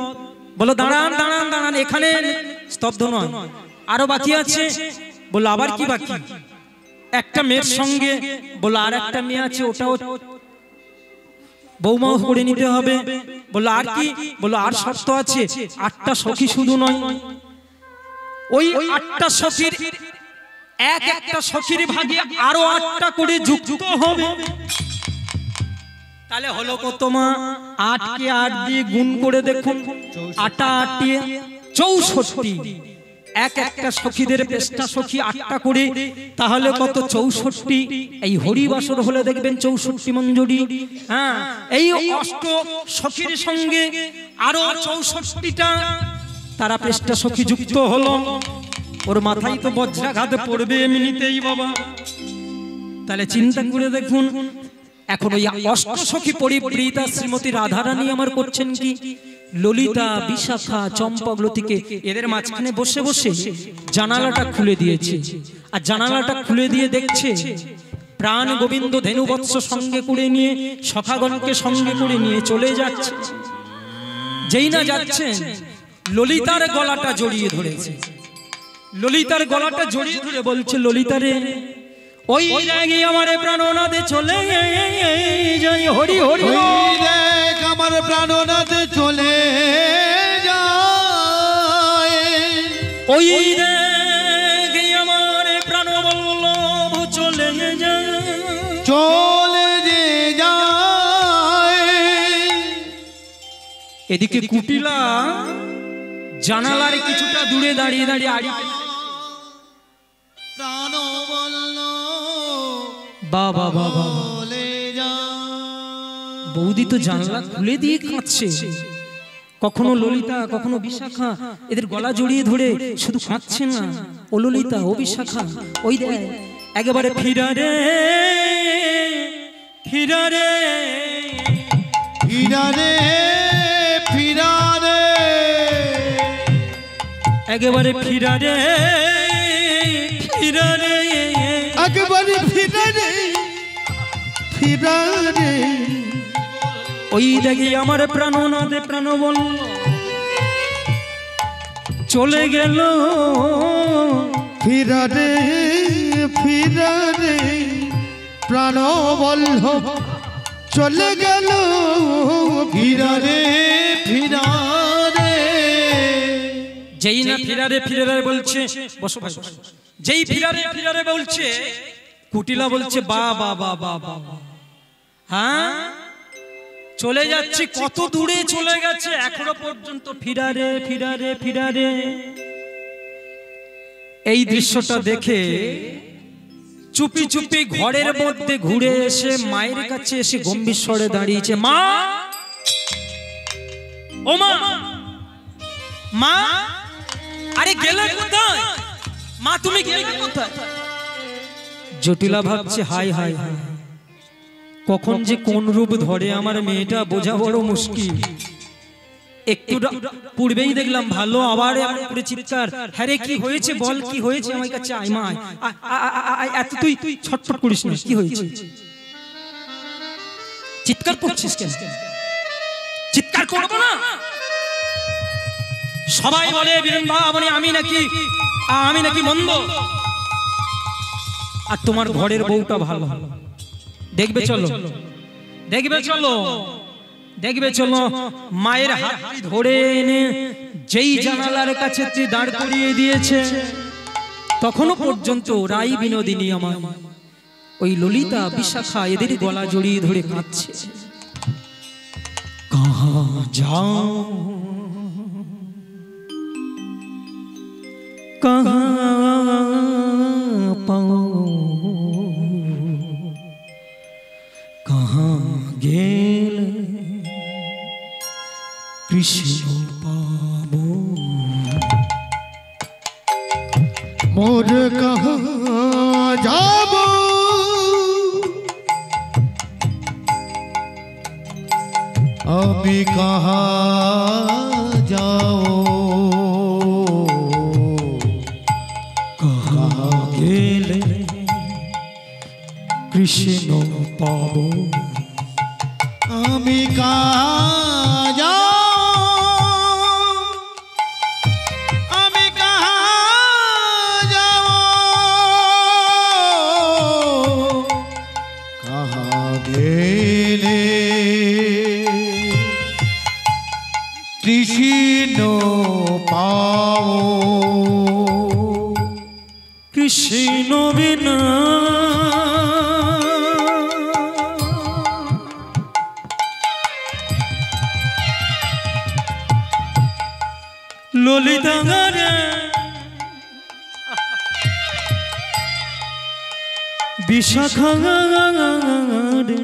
বলো দাঁড়ান দাঁড়ান দাঁড়ান, এখানে স্তব্ধ নয়, আরো বাকি আছে। বলো আবার কি বাকি? একটা মেয়ের সঙ্গে বলো আর একটা মেয়ে আছে, ওটাও বৌমাও করে নিতে হবে। বলো আর কি? বলো আর শর্ত আছে, 8টা সখী শুধু নয়, ওই 8টা সখীর একটা সখীর ভাগে আরো 8টা করে যুক্ত হবে। তাহলে হলো কত মা? 8 কে 8 দিয়ে গুণ করে দেখুন, 8 8 64। একটা সখীদের 5টা সখী 8টা করে, তাহলে কত? 64। এই হরিবাসর হলে দেখবেন 64 মঞ্জুরি। হ্যাঁ, এই অষ্ট সখীর সঙ্গে আরো 64টা তারা 5টা সখী যুক্ত হলো। ওর মাথায় তো বজ্রাঘাত পড়বে এমনিতেই বাবা। তাহলে চিন্তা করে দেখুন, এখন ওই অষ্টসখী পরিবৃতা শ্রীমতী রাধারানী আমার করছেন কি? ললিতা, বিশাখা, চম্পকলতিকে এদের মাঝখানে বসে বসে জানালাটা খুলে দিয়েছে। আর জানালাটা খুলে দিয়ে দেখছে প্রাণ গোবিন্দ ধেনুবৎস সঙ্গে করে নিয়ে, সখাগণকে সঙ্গে করে নিয়ে চলে যাচ্ছে। যেই না যাচ্ছেন, ললিতার গলাটা জড়িয়ে ধরেছে। ললিতার গলাটা জড়িয়ে ধরে বলছে, ললিতারে ওই জায়গা আমার প্রাণনাথে চলে যাই, হরি হরি দেখ আমার প্রাণনাথে চলে যায়, ওই দেখ আমার প্রাণবল্লভ চলে যায়, চলে যে যায়। এদিকে কুটিলা জানালার কিছুটা দূরে দাঁড়িয়ে দাঁড়িয়ে আড়ি প্রাণ বলল বাবা বাবা, বৌদি তো জানলা খুলে দিয়ে কাঁদছে। কখনো ললিতা, কখনো বিশাখা এদের গলা জড়িয়ে ধরে শুধু কাঁদছে না, ও ললিতা, ও বিশাখা, ওই দেখ একেবারে ফিরারে ফিরারে ফিরারে ফিরারে, একেবারে ফিরারে ফিরারে একবার ফিরে রে ফিরে রে ওই দেখি আমার প্রাণনাথে প্রাণ বল চলে গেল ফিরে রে ফিরে রে প্রাণ বল্লভ চলে গেল ফিরা রে ফিরা রে। যেই না ফিরারে ফিরারে বলছে, বসো ভাই বসো। যেই ফিরারে ফিরারে বলছে, কুটিলা বলছে বা বা বা বা বা, হ্যাঁ চলে যাচ্ছি, কত দূরে চলে গেছে, এখনো পর্যন্ত ফিরারে ফিরারে ফিরারে। এই দৃশ্যটা দেখে চুপি চুপি ঘরের মধ্যে ঘুরে এসে মায়ের কাছে এসে গম্ভীর স্বরে দাঁড়িয়েছে, মা ও মা, মা আরে গেলে কোথায় মা, তুমি গেলে কোথায়? জটিলা ভাবছে হাই হাই হাই, কখন যে কোন রূপ ধরে আমার মেয়েটা বোঝা বড় মুশকিল। একটু পূর্বেই দেখলাম ভালো, আবার এমন করে চিৎকার, হ্যাঁ রে কি হয়েছে বল, কি হয়েছে আমার কাছে আয় মা, এত তুই ছটফট করিস না, কি হয়েছে চিৎকার করছিস কেন? চিৎকার করবো না, সবাই বলে বৃন্দাবনে আমি নাকি মন্দ, আর তোমার ঘরের বউটা ভালো। দেখবে চলো, দেখবে চলো, দেখবে চলো। মায়ের হাত ধরে এনে যেই জানালার কাছে দাঁড় করিয়ে দিয়েছে, তখনও পর্যন্ত রাই বিনোদিনী আমার ওই ললিতা বিশাখা এদের গলা জড়িয়ে ধরে কাঁদছে, কাহা যাও কাহা পাও, কাহা গেলে কৃষ্ণ পাবো, মোর কহা যাব আমি কাহা যাও, কাহা গেলে কৃষ্ণ পাবো, আমি কাহা যাও, আমি কাহা যাও, কাহা গেলে কৃষ্ণ পাও, কৃষ্ণ বিনা ললিতা রে বিশাখা রে,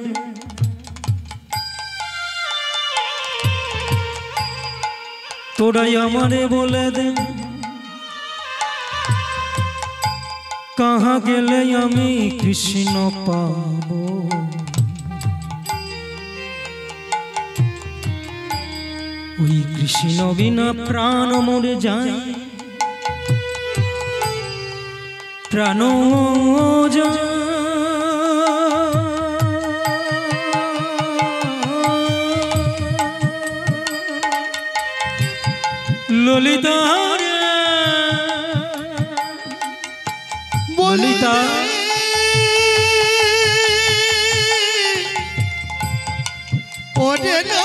তোরাই আমারে বলে দে কাহা গেলে আমি কৃষ্ণ পাবো, ওই কৃষ্ণ বিনা প্রাণ মরে যায়, প্রাণ যায় ললিতা রে, ললিতা ওরে না